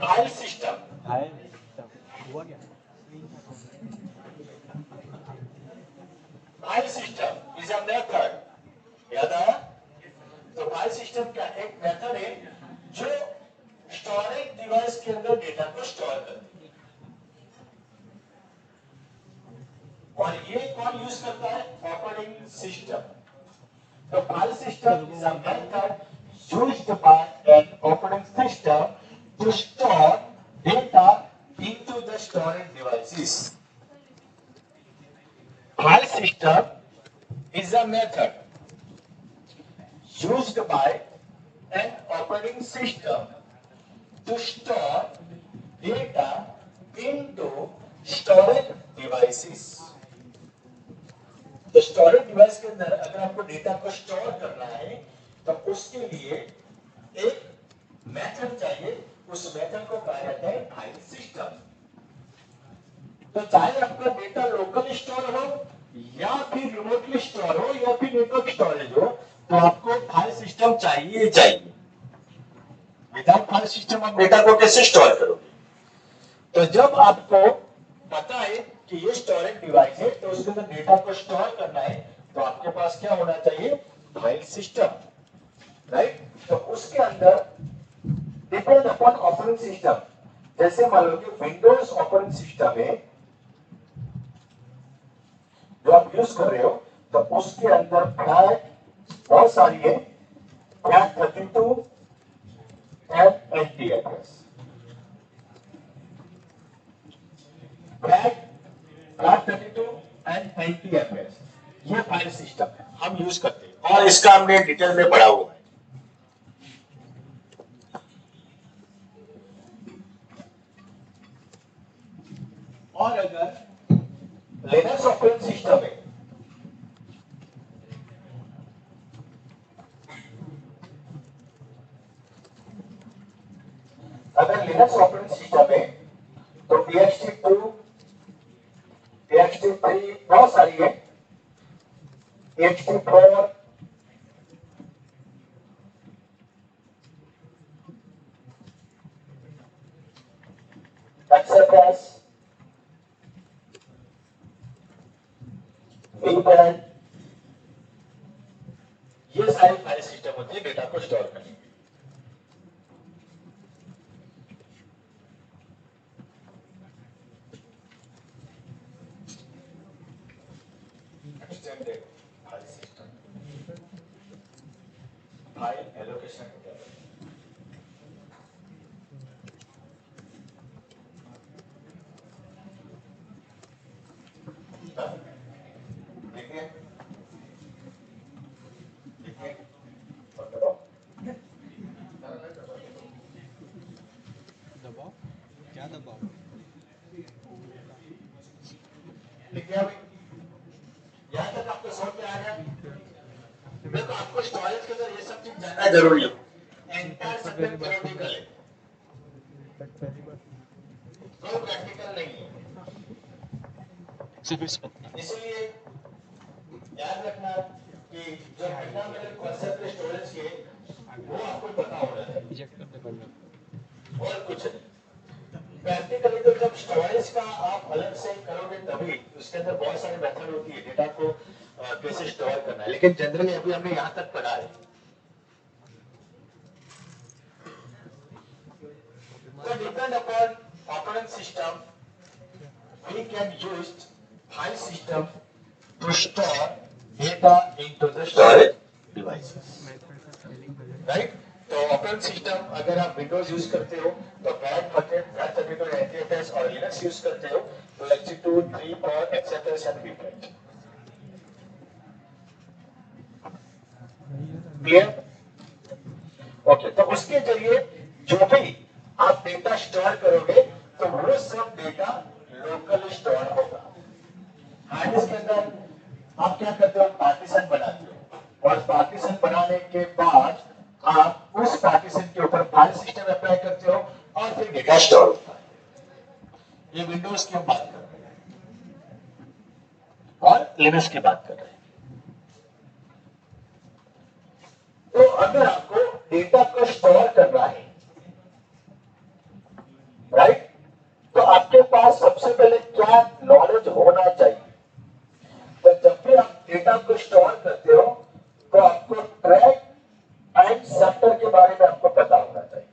फाइल सिस्टम। हाय हुआ क्या? File system is a method, याद आया? तो फाइल सिस्टम क्या एक मेथड है जो स्टोरेज डिवाइस के अंदर डेटा को स्टोर करती है। और ये कौन यूज करता है? Operating system. तो file system is a method used by an operating system to store data into the storage devices. File system is a method used by an operating system to store data into storage devices. तो storage device के अंदर अगर आपको data को store करना है तो उसके लिए एक मेथड चाहिए, उस मेथड को कहा जाता है फाइल सिस्टम। तो चाहे आपका डेटा लोकली स्टोर हो या फिर रिमोटली स्टोर हो या फिर नेटवर्क स्टोरेज हो, तो आपको फाइल सिस्टम चाहिए चाहिए। विदाउट फाइल सिस्टम आप डेटा को कैसे स्टोर करोगे? तो जब आपको पता है कि ये स्टोरेज डिवाइस है तो उसके अंदर डेटा को स्टोर करना है, तो आपके पास क्या होना चाहिए? File system, right? तो उसके अंदर डिपेंड अपॉन ऑपरेटिंग सिस्टम, जैसे मान लो कि विंडोज ऑपरेटिंग सिस्टम है जो आप यूज कर रहे हो, तो उसके अंदर फ्लैट बहुत सारी है, flat 32 and anti address. Flat 32 and anti address, ये फाइल सिस्टम है हम यूज करते हैं और इसका हमने डिटेल में पढ़ा हुआ है। और अगर लिनक्स ऑपरेटिंग सिस्टम है, अगर लिनक्स ऑपरेटिंग सिस्टम है तो ext2 ext3 बहुत सारी है, ext4 XFS VPN, ये सारी फाइल सिस्टम होती है डेटा को स्टोर करने की। Extended file system, file allocation देखिए देखिए और दबाओ दबाओ क्या दबाओ? देखिए अभी यहाँ तक आपको समझ में आ गया? देखो आपको स्टोरेज के अंदर ये सब चीज जानना जरूरी है। एंटायर सब्जेक्ट थ्योरेटिकल है, कोई प्रैक्टिकल नहीं है, इसलिए याद रखना कि जो फंडामेंटल कॉन्सेप्ट है स्टोरेज के वो आपको पता होना चाहिए रिजेक्ट करने पड़ना। और कुछ नहीं। प्रैक्टिकली तो जब स्टोरेज का आप अलग से करोगे तभी उसके अंदर बहुत सारी मेथड होती है डेटा को कैसे स्टोर करना है, लेकिन जनरली अभी हमने यहाँ तक पढ़ा है। So depend upon operating system, we can use file system to store data into the storage devices. Right? तो ऑपरेटिंग सिस्टम अगर आप विंडोज यूज करते हो तो कैट बकेट एनटीएफएस और लिनक्स यूज करते हो तो एक्स2 3 और एक्सएफएस एंड बीप्लेट। क्लियर? ओके, तो उसके जरिए जो भी आप डेटा स्टोर करोगे तो वो सब डेटा लोकल स्टोर होगा। हार्ड डिस्क के अंदर आप क्या करते हो, पार्टीशन बनाते हो और पार्टीशन बनाने के बाद आप उस पार्टीशन के ऊपर फाइल सिस्टम अप्लाई करते हो और फिर डेटा स्टोर होता है। ये विंडोज की हम बात कर रहे हैं और लिनक्स की बात कर रहे हैं। तो अगर आपको डेटा को स्टोर करना है, राइट, तो आपके पास सबसे पहले क्या नॉलेज होना चाहिए? तो जब भी आप डेटा को स्टोर करते हो तो आपको ट्रैक एंड सेक्टर के बारे में आपको पता होना चाहिए।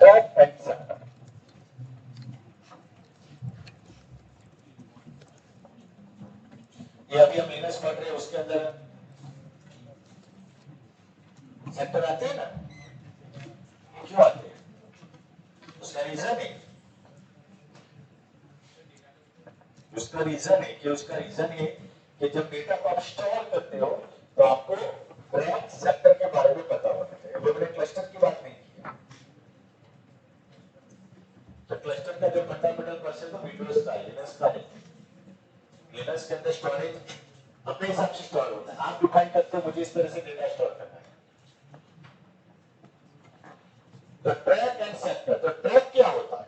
ट्रैक एंड सेक्टर, ये अभी हम लिनक्स पढ़ रहे हैं, उसके अंदर सेक्टर आते हैं ना, क्यों आते हैं? उसका रीजन है, उसका रीजन है कि जब डेटा को आप स्टोर करते हो तो आपको ट्रैक सेक्टर के बारे में पता होना चाहिए। अभी मैंने क्लस्टर की बात नहीं की, तो क्लस्टर का जो फंडामेंटल कॉन्सेप्ट है विंडोज का, लिनक्स का है। लिनक्स के अंदर स्टोरेज अपने हिसाब से स्टोर होता है, आप डिफाइन करते हो मुझे इस तरह से डेटा स्टोर करना है। तो ट्रैक एंड सेक्टर, तो ट्रैक क्या होता है?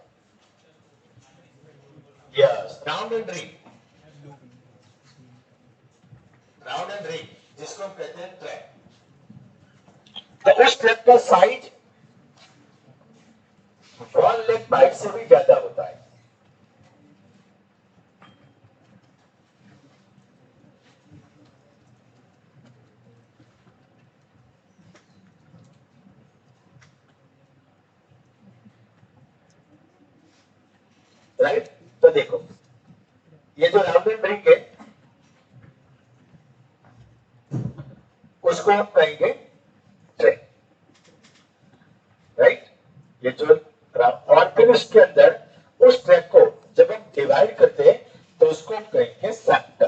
Yes, round and ring, round and ring जिसको हम कहते हैं ट्रैक। तो उस ट्रैक का साइज 1 लाख बाइट से भी ज्यादा होता है। राइट, तो देखो ये जो राउंड एंड रिंग है उसको आप कहेंगे ट्रैक, राइट। ये जो और फिर उसके अंदर उस ट्रैक को जब हम डिवाइड करते हैं तो उसको हम कहेंगे सेक्टर,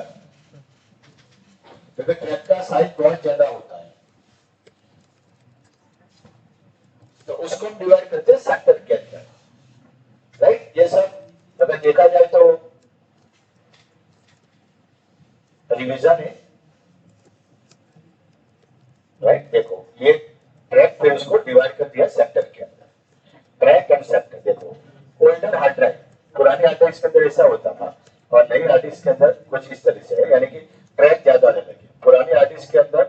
क्योंकि ट्रैक का साइज बहुत ज्यादा होता है तो उसको हम डिवाइड करते हैं सेक्टर के अंदर, राइट। ये सब अगर देखा जाए तो रिवीजन है, राइट। देखो ये ट्रैक पे उसको डिवाइड कर दिया सेक्टर के अंदर, ट्रैक एंड सेक्टर। देखो ओल्डर हार्ड ड्राइव, पुराने हार्ड ड्राइव के अंदर ऐसा होता था और नई हार्ड डिस्क के अंदर कुछ इस तरह से है, यानी कि ट्रैक ज्यादा आने लगे। पुराने हार्ड डिस्क के अंदर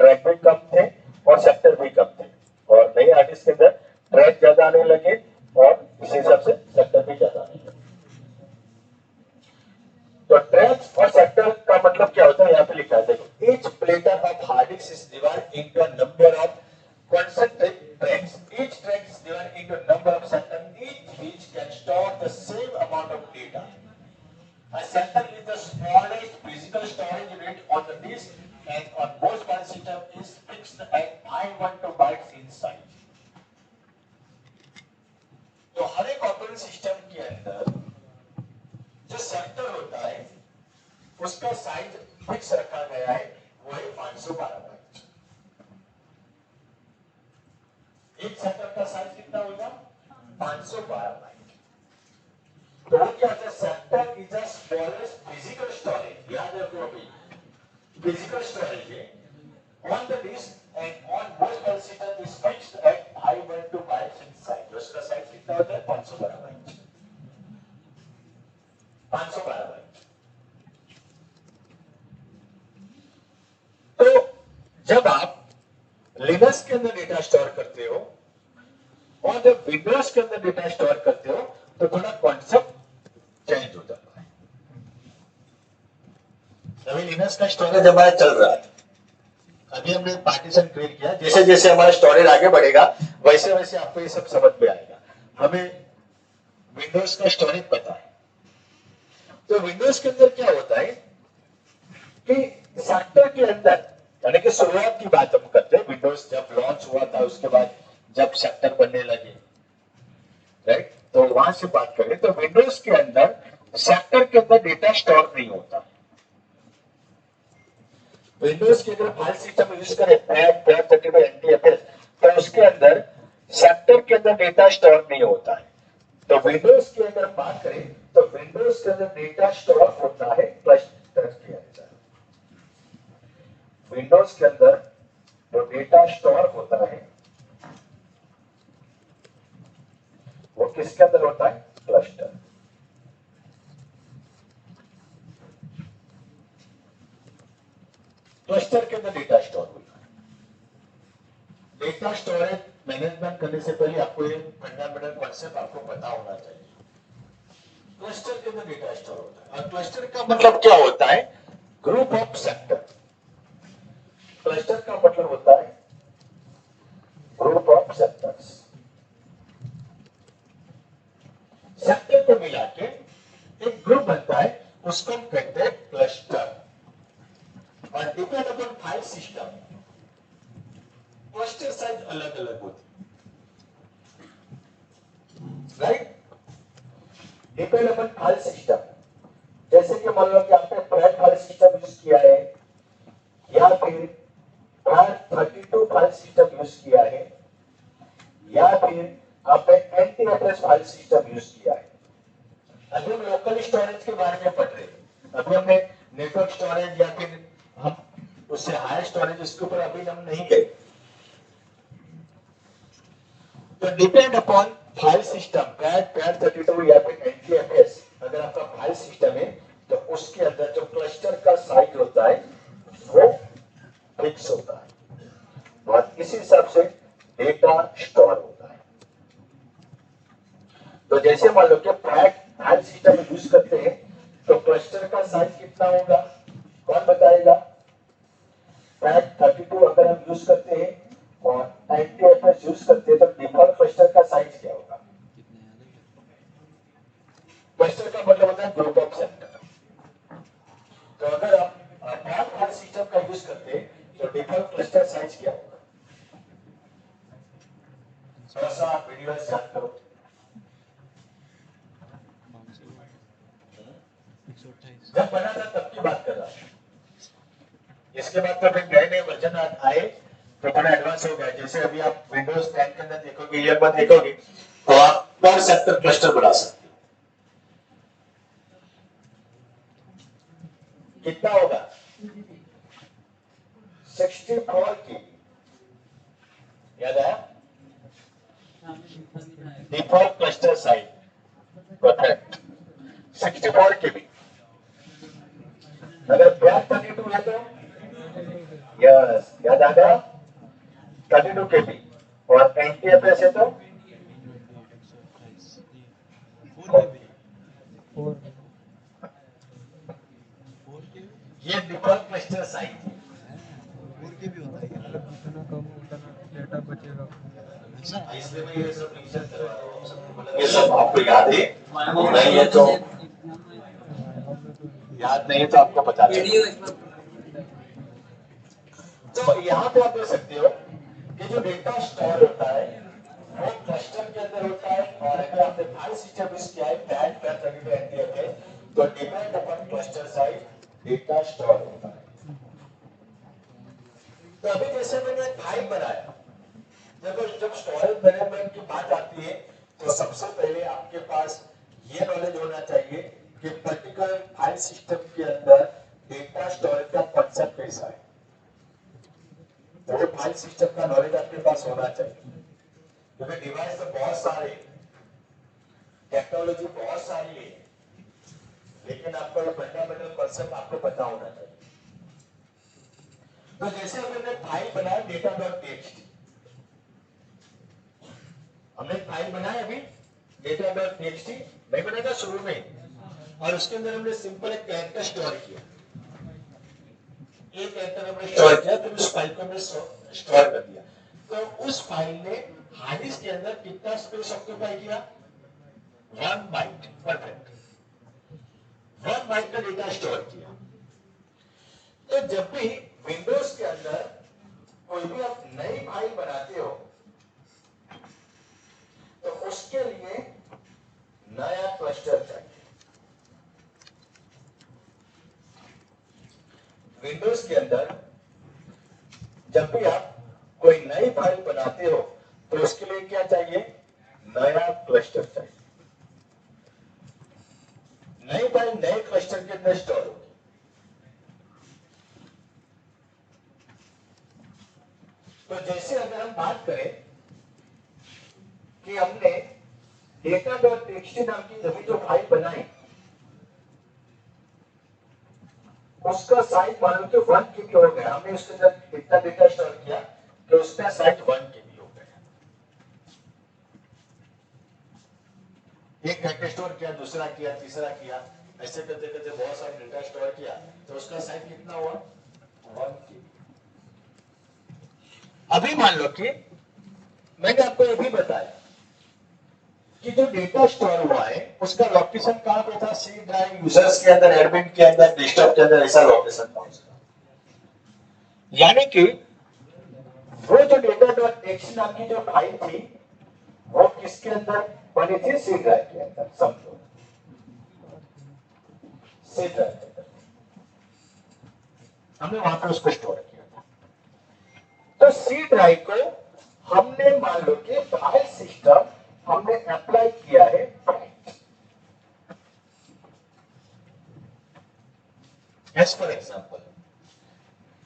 ट्रैक भी कम थे और सेक्टर भी कम थे, और नई हार्ड डिस्क के अंदर ट्रैक ज्यादा आने लगे और इस हिसाब से सेक्टर भी ज्यादा आने लगे। तो ट्रैक और सेक्टर का मतलब क्या होता है, यहाँ पे लिखा है देखो, each platter of hard disk is divided into a number of concentric tracks. Each track is divided into a number of sectors, each which can store the same amount of data. A sector is the smallest physical storage unit on the disk, and on most file system is fixed at 512 bytes in size. तो हर एक operating system के अंदर जो sector होता है उसका size fix रखा गया है, वो है 512 बाइट। एक सेक्टर का साइज कितना होगा? 512 बाइट। तो क्या होता है, sector is the smallest physical storage, याद रखो अभी फिजिकल स्टोरेज है on the disk and on both file system is fixed at 512 bytes in size. उसका साइज कितना होता है? 512 बाइट, 512 बाइट। तो जब आप लिनक्स के अंदर डेटा स्टोर करते हो और जब विंडोज के अंदर डेटा स्टोर करते हो तो थोड़ा कॉन्सेप्ट चेंज हो जाता है। अभी लिनक्स का स्टोरेज हमारा चल रहा है, अभी हमने पार्टीशन क्रिएट किया, जैसे जैसे हमारा स्टोरेज आगे बढ़ेगा वैसे वैसे आपको ये सब समझ में आएगा। हमें विंडोज का स्टोरेज पता है। तो विंडोज के अंदर क्या होता है कि सेक्टर के अंदर, यानी कि शुरुआत की बात हम करते हैं, विंडोज जब लॉन्च हुआ था उसके बाद जब सेक्टर बनने लगे, राइट, तो वहां से बात करें तो विंडोज के अंदर सेक्टर के अंदर डेटा स्टोर नहीं होता। विंडोज के अंदर फाइल सिस्टम यूज करें पैड 32 NTFS, तो उसके अंदर सेक्टर के अंदर डेटा स्टोर नहीं होता है। तो विंडोज के अंदर बात करें तो विंडोज के अंदर डेटा स्टोर होता है क्लस्टर के अंदर। विंडोज के अंदर जो डेटा स्टोर होता है वो किसके अंदर होता है? क्लस्टर। क्लस्टर के अंदर डेटा स्टोर होता है। डेटा स्टोरेज मैनेजमेंट करने से पहले आपको ये फंडामेंटल कॉन्सेप्ट आपको पता होना चाहिए। क्लस्टर के अंदर डेटा स्टोर होता है और क्लस्टर का मतलब क्या होता है? Group of sector. क्लस्टर का मतलब होता है ग्रुप ऑफ सेक्टर्स। सेक्टर को मिला के एक ग्रुप बनता है, उसको हम कहते हैं क्लस्टर। और depend upon file system cluster size अलग अलग होती है, right. Depend upon file system, जैसे कि मान लो कि आपने पैड फाइल सिस्टम यूज किया है या फिर पैड 32 फाइल सिस्टम यूज किया है या फिर आपने NTFS फाइल सिस्टम यूज किया है। अभी हम लोकल स्टोरेज के बारे में पढ़ रहे हैं। अभी हमने नेटवर्क स्टोरेज या फिर हम उससे हायर स्टोरेज, इसके ऊपर अभी हम नहीं गए। तो depend upon file system, pad 32 या फिर NTFS, अगर आपका फाइल सिस्टम है तो उसके अंदर जो क्लस्टर का साइज होता है वो फिक्स होता है और इसी हिसाब से डेटा स्टोर होता है। तो जैसे मान लो कि पैड फाइल सिस्टम यूज करते हैं तो क्लस्टर का साइज कितना होगा, कौन बताएगा? पैड 32 अगर हम यूज करते हैं और NTFS यूज करते हैं तो डिफॉल्ट क्लस्टर का साइज क्या होगा? क्लस्टर का मतलब होता है ग्रुप ऑफ सेक्टर। तो अगर आप पैड फाइल सिस्टम का यूज करते हैं तो डिफॉल्ट क्लस्टर साइज क्या होगा? थोड़ा सा वीडियो याद करो। 128। जब बना था तब की बात कर रहा हूं। इसके बाद तो फिर नए नए वर्जन आए तो थोड़ा एडवांस हो गया। जैसे अभी आप विंडोज 10 के अंदर देखोगे, ईयर बाद देखोगे तो आप पर सेक्टर क्लस्टर बना सकते हो। कितना होगा? 64 की, याद आया? डिफॉल्ट क्लस्टर साइज परफेक्ट 64 के बी। अगर पैड 32 है तो यस, याद आ गया, 32 के बी। और NTFS है तो 4 ये डिफॉल्ट क्लस्टर साइज है। KB होता है क्या? जितना कम उतना डेटा बचेगा। इसलिए मैं ये सब रिविजन करवा रहा हूँ सबको। ये सब आपको याद है? नहीं है तो याद नहीं है तो आपको पता चलेगा। तो यहाँ पे आप देख सकते हो कि जो डेटा स्टोर होता है वो क्लस्टर के अंदर होता है। और अगर आपने फाइल सिस्टम यूज किया है पैड 32 NTFS तो depend upon cluster size data store होता है। तो अभी जैसे मैंने एक फाइल बनाया, जब स्टोरेज मैनेजमेंट की बात आती है तो सबसे पहले आपके पास ये नॉलेज होना चाहिए कि पर्टिकुलर फाइल सिस्टम के अंदर डेटा स्टोरेज का कॉन्सेप्ट कैसा है। तो फाइल सिस्टम का नॉलेज आपके पास होना चाहिए, क्योंकि डिवाइस तो बहुत सारे, टेक्नोलॉजी बहुत सारी है, लेकिन आपको ये फंडामेंटल कॉन्सेप्ट आपको पता होना चाहिए। तो जैसे हमने फाइल बनाया data.txt, हमने फाइल बनाया अभी data.txt, मैं बनाया था शुरू में, और उसके अंदर हमने सिंपल एक कैरेक्टर स्टोर किया। एक कैरेक्टर हमने स्टोर किया, फिर उस फाइल को हमने स्टोर कर दिया। तो उस फाइल ने हार्ड डिस्क के अंदर कितना स्पेस ऑक्यूपाई किया? 1 बाइट, परफेक्ट, 1 बाइट का डेटा स्टोर किया। तो जब भी विंडोज के अंदर कोई भी आप नई फाइल बनाते हो तो उसके लिए नया क्लस्टर चाहिए। विंडोज के अंदर जब भी आप कोई नई फाइल बनाते हो तो उसके लिए क्या चाहिए? नया क्लस्टर चाहिए। नई फाइल नए क्लस्टर के अंदर स्टोर होगी। तो जैसे अगर हम बात करें कि हमने data.txt नाम की नई जो फाइल बनाई उसका साइज मान लो कि 1 KB हो गया। हमने उसके अंदर इतना डेटा स्टोर किया कि उसका साइज 1 KB हो गया। एक घंटे स्टोर किया, दूसरा किया, तीसरा किया, ऐसे करते करते बहुत सारा डेटा स्टोर किया तो उसका साइज कितना हुआ? 1 KB। अभी मान लो कि मैंने आपको ये भी बताया कि जो डेटा स्टोर हुआ है उसका लोकेशन कहां पे था? सी ड्राइव, यूजर्स के अंदर, एडमिन के अंदर, डेस्कटॉप के अंदर, ऐसा लोकेशन था उसका। यानी कि वो जो data.txt नाम की जो फाइल थी वो किसके अंदर बनी थी? सी ड्राइव के अंदर। समझो, सी ड्राइव के अंदर हमने वहां पे उसको स्टोर किया था। तो सी ड्राइव को हमने मान लो कि फाइल सिस्टम हमने अप्लाई किया है। As for example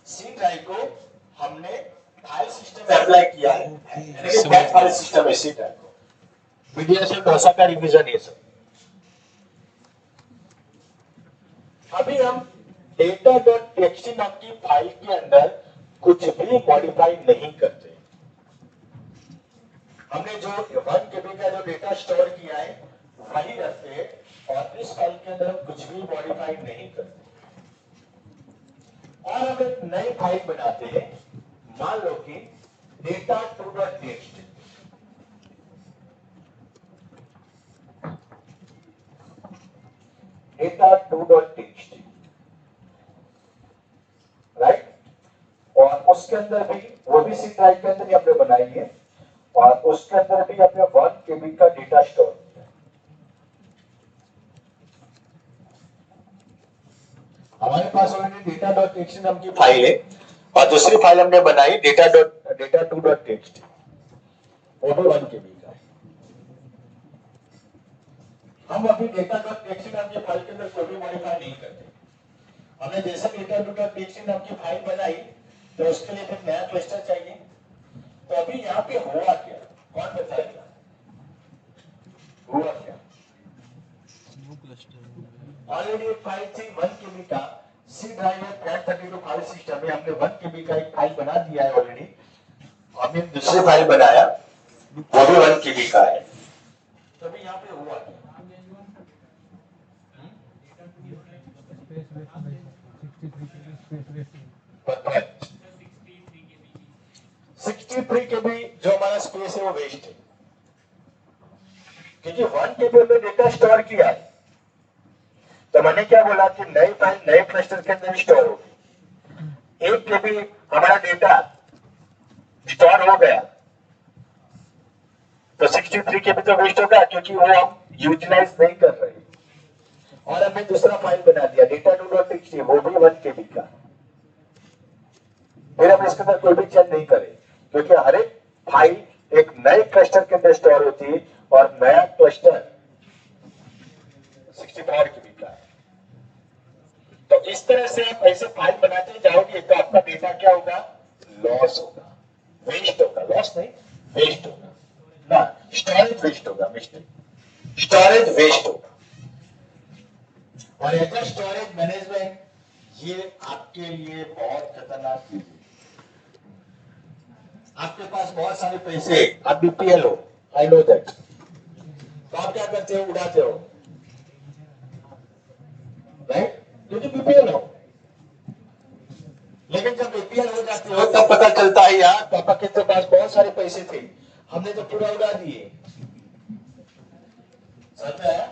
C drive को हमने फाइल सिस्टम में अप्लाई किया है। क्या फाइल सिस्टम है सी ड्राइव को? मीडिया से डोसा का रिवीजन, ये सब। अभी हम data.txt नाम की फाइल के अंदर कुछ भी मॉडिफाई नहीं करते। हमने जो 1 KB का जो डेटा स्टोर किया है वही रखते हैं और इस फाइल के अंदर हम कुछ भी मॉडिफाई नहीं करते। और हम एक नई फाइल बनाते हैं, मान लो कि data2.txt। data2.txt, right? और उसके अंदर भी वो भी सी ड्राइव के अंदर ही हमने बनाई है और उसके अंदर भी हमने 1 KB का डेटा स्टोर किया। हमारे पास ऑलरेडी data.txt नाम की फाइल है और दूसरी फाइल हमने बनाई data2.txt, वो भी 1 KB का है। हम अभी data.txt नाम की फाइल के अंदर कोई भी मॉडिफाई नहीं करते। हमने जैसे data.txt नाम की फाइल बनाई तो उसके लिए फिर नया क्लस्टर चाहिए। तो अभी यहाँ पे हुआ क्या? कौन बताएगा हुआ क्या? ऑलरेडी एक फाइल थी 1 KB का, सी ड्राइव में 32 फाइल सिस्टम है। हमने 1 KB का एक फाइल बना दिया है ऑलरेडी। हमने दूसरी फाइल बनाया वो भी 1 KB का है। तो अभी यहाँ पे हुआ क्या? परफेक्ट। 63 KB जो हमारा स्पेस है वो वेस्ट है क्योंकि 1 KB में डेटा स्टोर किया है। तो मैंने क्या बोला कि नई फाइल नए क्लस्टर के अंदर स्टोर होगी। 1 KB हमारा डेटा स्टोर हो गया तो 63 KB तो वेस्ट होगा क्योंकि वो हम यूटिलाइज नहीं कर रहे। और हमने दूसरा फाइल बना दिया data2.txt, वो भी 1 KB का। फिर हम इसके अंदर कोई भी चेंज नहीं करें क्योंकि हर एक फाइल एक नए क्लस्टर के अंदर स्टोर होती है और नया क्लस्टर 64 KB का है। तो इस तरह से आप ऐसे फाइल बनाते जाओगे तो आपका डेटा क्या होगा? लॉस होगा, वेस्ट होगा। लॉस नहीं, वेस्ट होगा ना, स्टोरेज वेस्ट होगा। मिस्टेक, स्टोरेज वेस्ट होगा। और ऐसा स्टोरेज मैनेजमेंट ये आपके लिए बहुत खतरनाक चीज है। आपके पास बहुत सारे पैसे, आप बीपीएल हो, आई नो दैट, तो आप क्या करते हो? उड़ाते हो, राइट? क्योंकि बीपीएल हो। लेकिन जब बीपीएल हो जाते हो तब पता चलता है यार पापा के तो पास बहुत सारे पैसे थे, हमने तो पूरा उड़ा दिए। समझ में आया?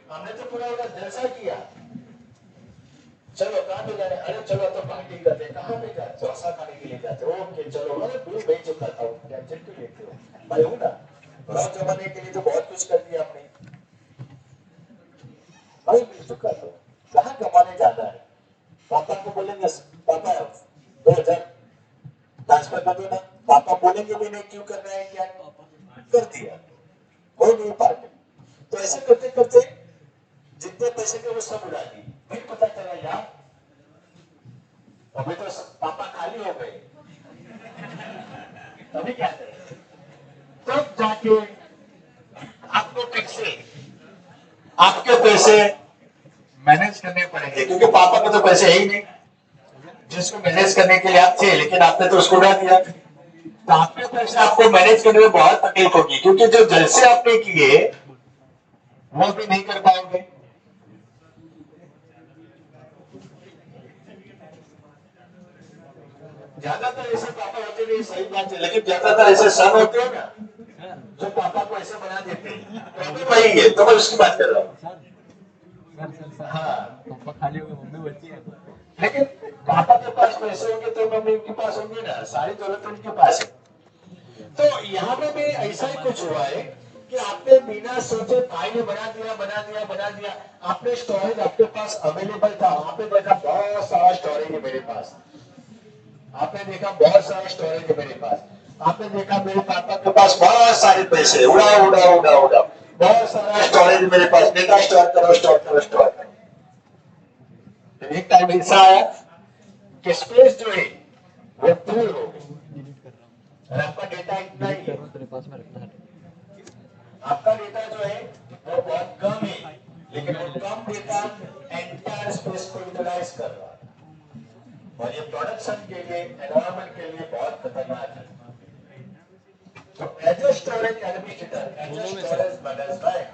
हमने तो पूरा उनका जलसा किया। चलो कहाँ पे जा रहे हैं? अरे चलो तो पार्टी करते हैं। कहाँ पे जाते? डोसा खाने के लिए जाते हैं। ओके चलो। अरे बिल मैं चुका था, टेंशन क्यों लेते हो भाई? हूँ ना, राव जमाने के लिए तो बहुत कुछ कर दिया हमने भाई। बिल चुका था। कहाँ कमाने जाना है? पापा को बोलेंगे पापा 2,000 ट्रांसफर कर दो ना। पापा बोलेंगे भी नहीं क्यों करना है, क्या कर दिया, कोई नहीं पार्टी। तो ऐसे करते करते जितने पैसे थे वो सब उड़ा दिए। फिर पता चला यार अभी तो पापा खाली हो गए, अभी क्या करें? तब जाके आपको फिर से आपके पैसे मैनेज करने पड़ेंगे, क्योंकि पापा के तो पैसे है ही नहीं जिसको मैनेज करने के लिए आप थे, लेकिन आपने तो उसको उड़ा दिया। तो आपके पैसे आपको मैनेज करने में बहुत तकलीफ होगी, क्योंकि जो जलसे आपने किए वो भी नहीं कर पाएंगे। ज्यादातर ऐसे पापा होते नहीं, सही बात है, लेकिन ज्यादातर ऐसे सन होते हैं ना जो पापा को ऐसे बना देते हैं। प्रॉब्लम वही है, तो मैं उसकी बात कर रहा हूँ। हाँ, पापा खाली हो गए, मम्मी बची है। लेकिन पापा के पास पैसे होंगे तो मम्मी के पास होंगे ना, सारी दौलत उनके पास है। तो यहाँ पे भी ऐसा ही कुछ हुआ है कि आपने बिना सोचे भाई ने बना दिया। आपने स्टोरेज आपके पास अवेलेबल था, वहां पे देखा बहुत सारा स्टोरेज है मेरे पास। आपने देखा बहुत सारा स्टोरेज है मेरे पास। आपने देखा मेरे पापा के पास बहुत सारे पैसे, उड़ा उड़ा उड़ा उड़ा, बहुत सारा स्टोरेज मेरे पास। डेटा स्टोर करो स्टोर करो स्टोर करो। एक टाइम ऐसा आया कि स्पेस जो है वो फुल हो गई डिलीट कर रहा हूँ, और आपका डेटा इतना ही डिलीट कर है। रहा हूँ, तेरे पास में रखना है। आपका डेटा जो है वो बहुत कम है, लेकिन वो कम डेटा एंटायर स्पेस को यूटिलाइज कर रहा है, और ये प्रोडक्शन के लिए, एनवायरमेंट के लिए बहुत खतरनाक है। तो as a storage administrator, as a storage management,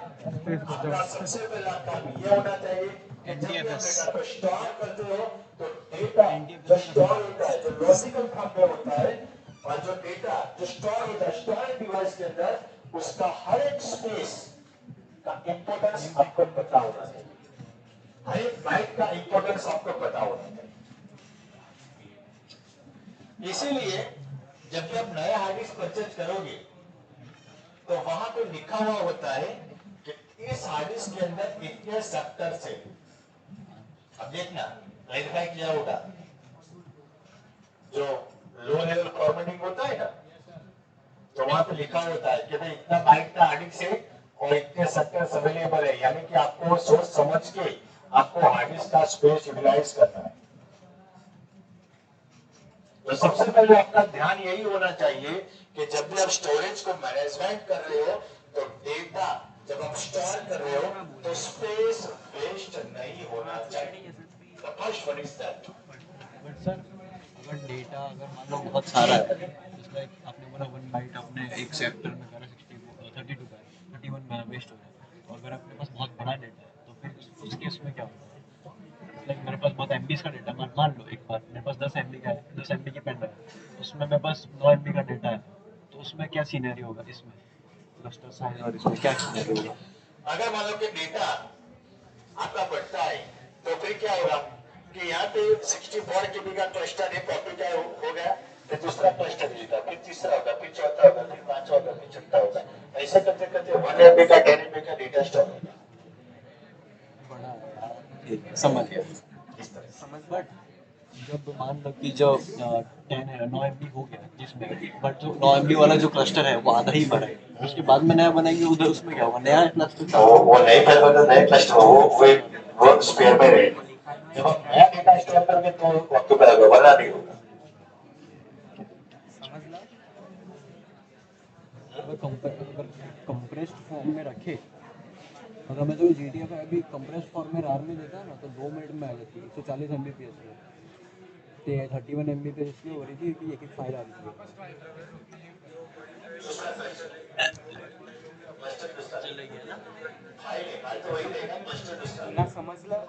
आपका सबसे पहला काम ये होना चाहिए कि जब भी आप डेटा को स्टोर करते हो तो डेटा जो स्टोर होता है, जो लॉजिकल फॉर्म में होता है, और जो डेटा जो स्टोर होता है स्टोरेज डिवाइस के अंदर, उसका हर एक स्पेस का इंपॉर्टेंस आपको पता होना चाहिए। हर एक बाइट का इंपॉर्टेंस आपको पता होना चाहिए। इसीलिए जब भी आप नया हार्ड डिस्क परचेज करोगे तो वहां पे लिखा हुआ होता है कि इस हार्ड डिस्क के अंदर इतने सेक्टर से, अब देखना वेरीफाई किया होगा, जो लो लेवल फॉर्मेटिंग होता है ना, तो वहां पे लिखा होता है कि भाई इतना बाइट का हार्ड डिस्क है और इतने सेक्टर्स अवेलेबल है, यानी कि आपको सोच समझ के आपको हार्ड डिस्क का स्पेस यूटिलाइज करना है। तो सबसे पहले आपका ध्यान यही होना चाहिए कि जब भी आप स्टोरेज को मैनेजमेंट कर रहे हो तो डेटा जब आप स्टोर कर रहे हो तो स्पेस वेस्ट नहीं होना चाहिए। The first one is that. But sir, अगर डेटा अगर मान लो बहुत सारा है, जैसे लाइक आपने बोला 1 बाइट आपने एक सेक्टर में करा 32 का है, 31 में वेस्ट हो गया, और अगर आपके पास बहुत बड़ा डेटा है तो फिर उस केस में क्या होता है? लाइक मेरे पास बहुत एमबीज का डेटा, मान लो एक बार मेरे पास 10 एमबी का है, 10 एमबी की पेन ड्राइव है, उसमें मेरे पास 9 एमबी का डेटा है, तो उसमें क्या सीनरी होगा? इसमें क्लस्टर साइज और इसमें क्या सीनरी होगा? अगर मान लो कि डेटा आपका बढ़ता है तो फिर क्या होगा कि यहाँ पे 64 केबी का क्लस्टर है, कॉपी का हो गया, फिर दूसरा क्लस्टर मिलेगा, फिर तीसरा होगा, फिर चौथा होगा, फिर पांचवा होगा, फिर छठा होगा। ऐसे करते करते 1 एमबी का 10 एमबी का डेटा स्टोर होगा। बड़ा है, ठीक है, समझ गया। इस तरह से। समझ, बट जब मान लो कि जो 10 है, 9 एमबी हो गया जिसमें, बट जो 9 एमबी वाला जो क्लस्टर है वो आधा ही बड़ा है, उसके बाद में नया बनाएंगे, उधर उसमें क्या होगा? नया क्लस्टर तो वो नए फाइल मतलब नए क्लस्टर वो स्पेयर में रहेगा। जब आप नया डेटा स्टोर करोगे तो वक्त पे लगेगा, वरना नहीं होगा। समझ ला। अगर कंप्रेस्ड फॉर्म में रखे, अगर मैं तो जी टी एफ अभी कंप्रेस्ड फॉर्म में रार में देता है ना तो 2 मिनट में आ जाती है, 140 एम बी पी एस में। तो 31 एम बी पी एस इसलिए हो रही थी कि एक एक फाइल आ रही थी। चलेगी ना, ना समजलं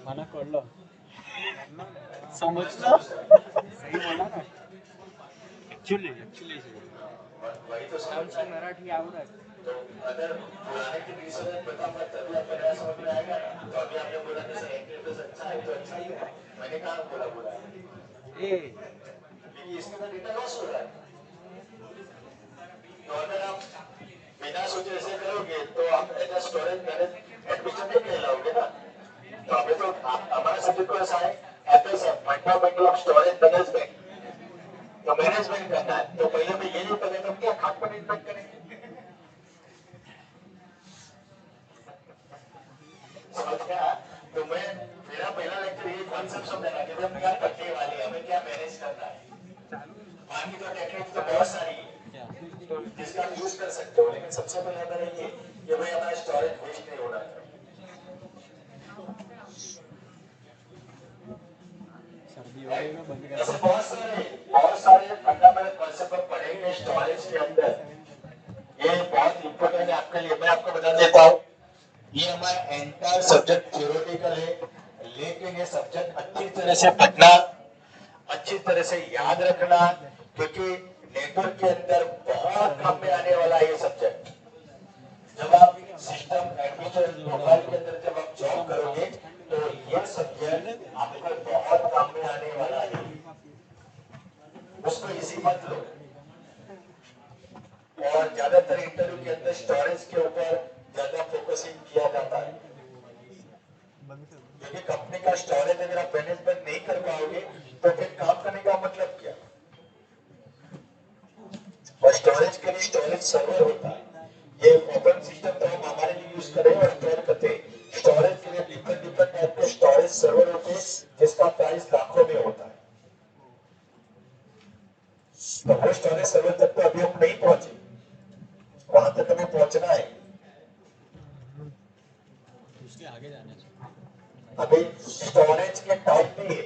मला कळलं, समजलं, सही बोला ना. ऍक्च्युली आमची मराठी आवडत तो अगर पुराने के रिसर्च पता मत तभी आपको नया समझ में आएगा ना। तो अभी आपने बोला जैसे एक लेवल अच्छा है तो अच्छा ही है, मैंने कहा बोला है क्योंकि इसमें तो डेटा लॉस हो रहा है। तो अगर आप बिना सोचे ऐसे करोगे तो आप as a storage manage admission नहीं कहलाओगे ना। तो अभी तो हमारा सब्जेक्ट को ऐसा है FSM fundamental of storage management, तो मैनेजमेंट करना है। तो पहले मैं ये नहीं पता तो क्या खाद मैनेजमेंट करेंगे, समझ गया। तो मैं मेरा पहला लेक्चर ये कॉन्सेप्ट समझाना कि हम क्या करने वाले हैं, हमें क्या मैनेज करना है। बाकी तो टेक्निक्स तो बहुत सारी है जिसका आप यूज कर सकते हो, लेकिन सबसे पहले हमारा ये कि भाई हमारा स्टोरेज वेस्ट नहीं होना चाहिए। ऐसे बहुत सारे फंडामेंटल कॉन्सेप्ट हम पढ़ेंगे स्टोरेज के अंदर। ये बहुत इंपॉर्टेंट है आपके लिए, मैं आपको बता देता हूँ। ये हमारा एंटायर सब्जेक्ट थ्योरेटिकल है, लेकिन ये सब्जेक्ट अच्छी तरह से पढ़ना, अच्छी तरह से याद रखना, क्योंकि नेटवर्क के अंदर बहुत काम में आने वाला है ये सब्जेक्ट। जब आप सिस्टम एडमिनिस्ट्रेटर प्रोफाइल के अंदर जब आप जॉब करोगे तो ये सब्जेक्ट आपको बहुत काम में आने वाला है, उसको इसी मत लो। और ज्यादातर इंटरव्यू के अंदर स्टोरेज के ऊपर ज्यादा फोकसिंग किया जाता है, क्योंकि कंपनी का स्टोरेज अगर आप मैनेजमेंट नहीं कर पाओगे तो फिर काम करने का मतलब क्या। और स्टोरेज के लिए स्टोरेज सर्वर होता है, ये ओपन सिस्टम तो हम हमारे लिए यूज कर रहे हैं और स्टोर करते हैं। स्टोरेज के लिए डिफरेंट डिफरेंट टाइप के स्टोरेज सर्वर होते हैं जिसका प्राइस लाखों में होता है। तो वो स्टोरेज सर्वर तक तो अभी हम नहीं पहुंचे, वहां तक हमें पहुंचना है, उसके आगे जाना चाहिए। अभी स्टोरेज के टाइप भी है।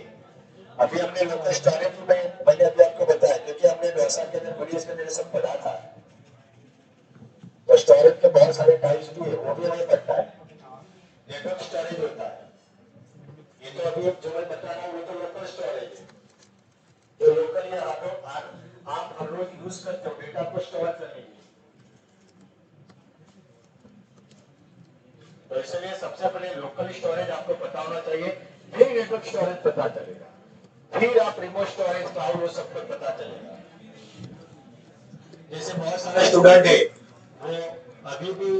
अभी हमने लोकल स्टोरेज में मैंने अभी आपको बताया, क्योंकि हमने व्यवसाय के अंदर बड़ी इसके अंदर सब पढ़ा था। तो स्टोरेज के बहुत सारे टाइप्स भी है, वो भी हमें पता है। नेटवर्क स्टोरेज होता है, ये तो अभी जो मैं बता रहा हूँ वो तो लोकल स्टोरेज है, जो लोकल या आप हर रोज यूज करते हो डेटा को स्टोर करने के लिए। तो इसलिए सबसे पहले लोकल स्टोरेज आपको पता होना चाहिए, फिर नेटवर्क स्टोरेज पता चलेगा, फिर आप रिमोट स्टोरेज क्लाउड वो सब कुछ पता चलेगा। जैसे बहुत सारे स्टूडेंट है वो अभी भी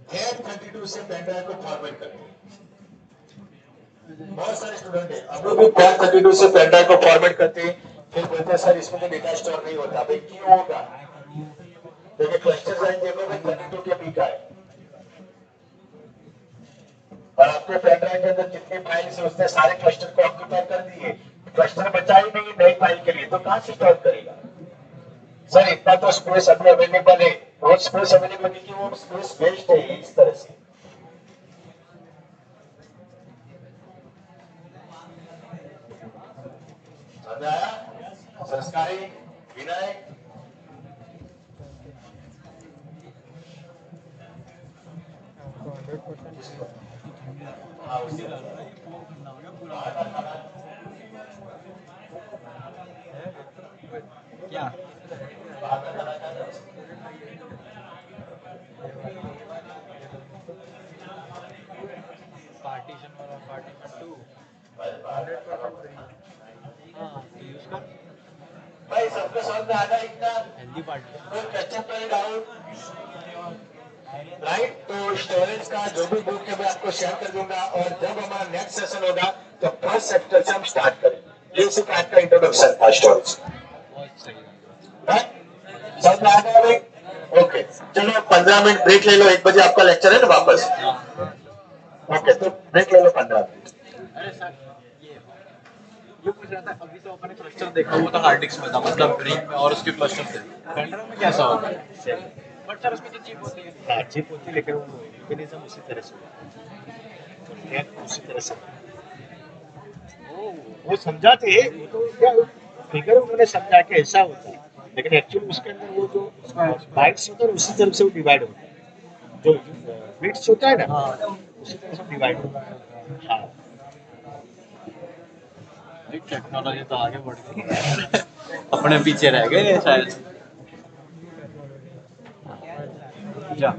FAT32 से पेन ड्राइव को फॉर्मेट करते हैं। बहुत सारे स्टूडेंट है अभी भी FAT32 से पेन ड्राइव को फॉर्मेट करते हैं, फिर बोलते हैं सर इसमें तो डेटा स्टोर नहीं होता। भाई क्यों होगा, क्योंकि क्लस्टर साइज देखोगे 32 के बी का है, और आपके पेन ड्राइव के अंदर जितनी फाइल्स है उसने सारे क्लस्टर को ऑक्यूपाई कर दिए, क्लस्टर बचा ही नहीं नई फाइल के लिए, तो कहां से स्टोर करेगा। सर इतना तो स्पेस अभी अवेलेबल है, वो स्पेस अवेलेबल है कि वो स्पेस वेस्ट है इस तरह से। समझ आया। संस्कारी विनय हाँ उसी क्या पार्टीशन वाला पार्टीशन 2 हाँ तो यूज कर भाई सबको समझ में आ गया इतना। हेल्दी पार्टीशन कोई क्वेश्चन पे डाउट राइट। तो स्टोरेज का जो भी बुक है मैं आपको शेयर कर दूंगा, और जब हमारा नेक्स्ट सेशन होगा तो फर्स्ट चैप्टर से हम स्टार्ट करेंगे। ये उसी टाइप का इंट्रोडक्शन था स्टोरेज। बहुत सही समझ में आ गया भाई। ओके चलो 15 मिनट ब्रेक ले लो, 1 बजे आपका लेक्चर है ना वापस। ओके तो ब्रेक ले लो 15 मिनट। अरे सर ये पूछ रहा था अभी तो अपने क्लस्टर देखा वो तो हार्ड डिस्क में था मतलब रिंग में और उसके क्लस्टर थे पेनड्राइव में कैसा होता है बट सर उसमें तो चिप होती है चिप होती है, लेकिन वो मैकेनिज्म उसी तरह से होता है, उसी तरह से वो समझाते हैं, वो तो क्या फिगर उन्होंने समझा के ऐसा होता है, लेकिन एक्चुअली उसके अंदर वो जो बाइट्स होता है उसी तरह से वो डिवाइड होता है, जो बिट्स होता है ना उसी तरह से डिवाइड होता है। हाँ टेक्नोलॉजी तो आगे बढ़ गई अपने पीछे रह गए शायद जा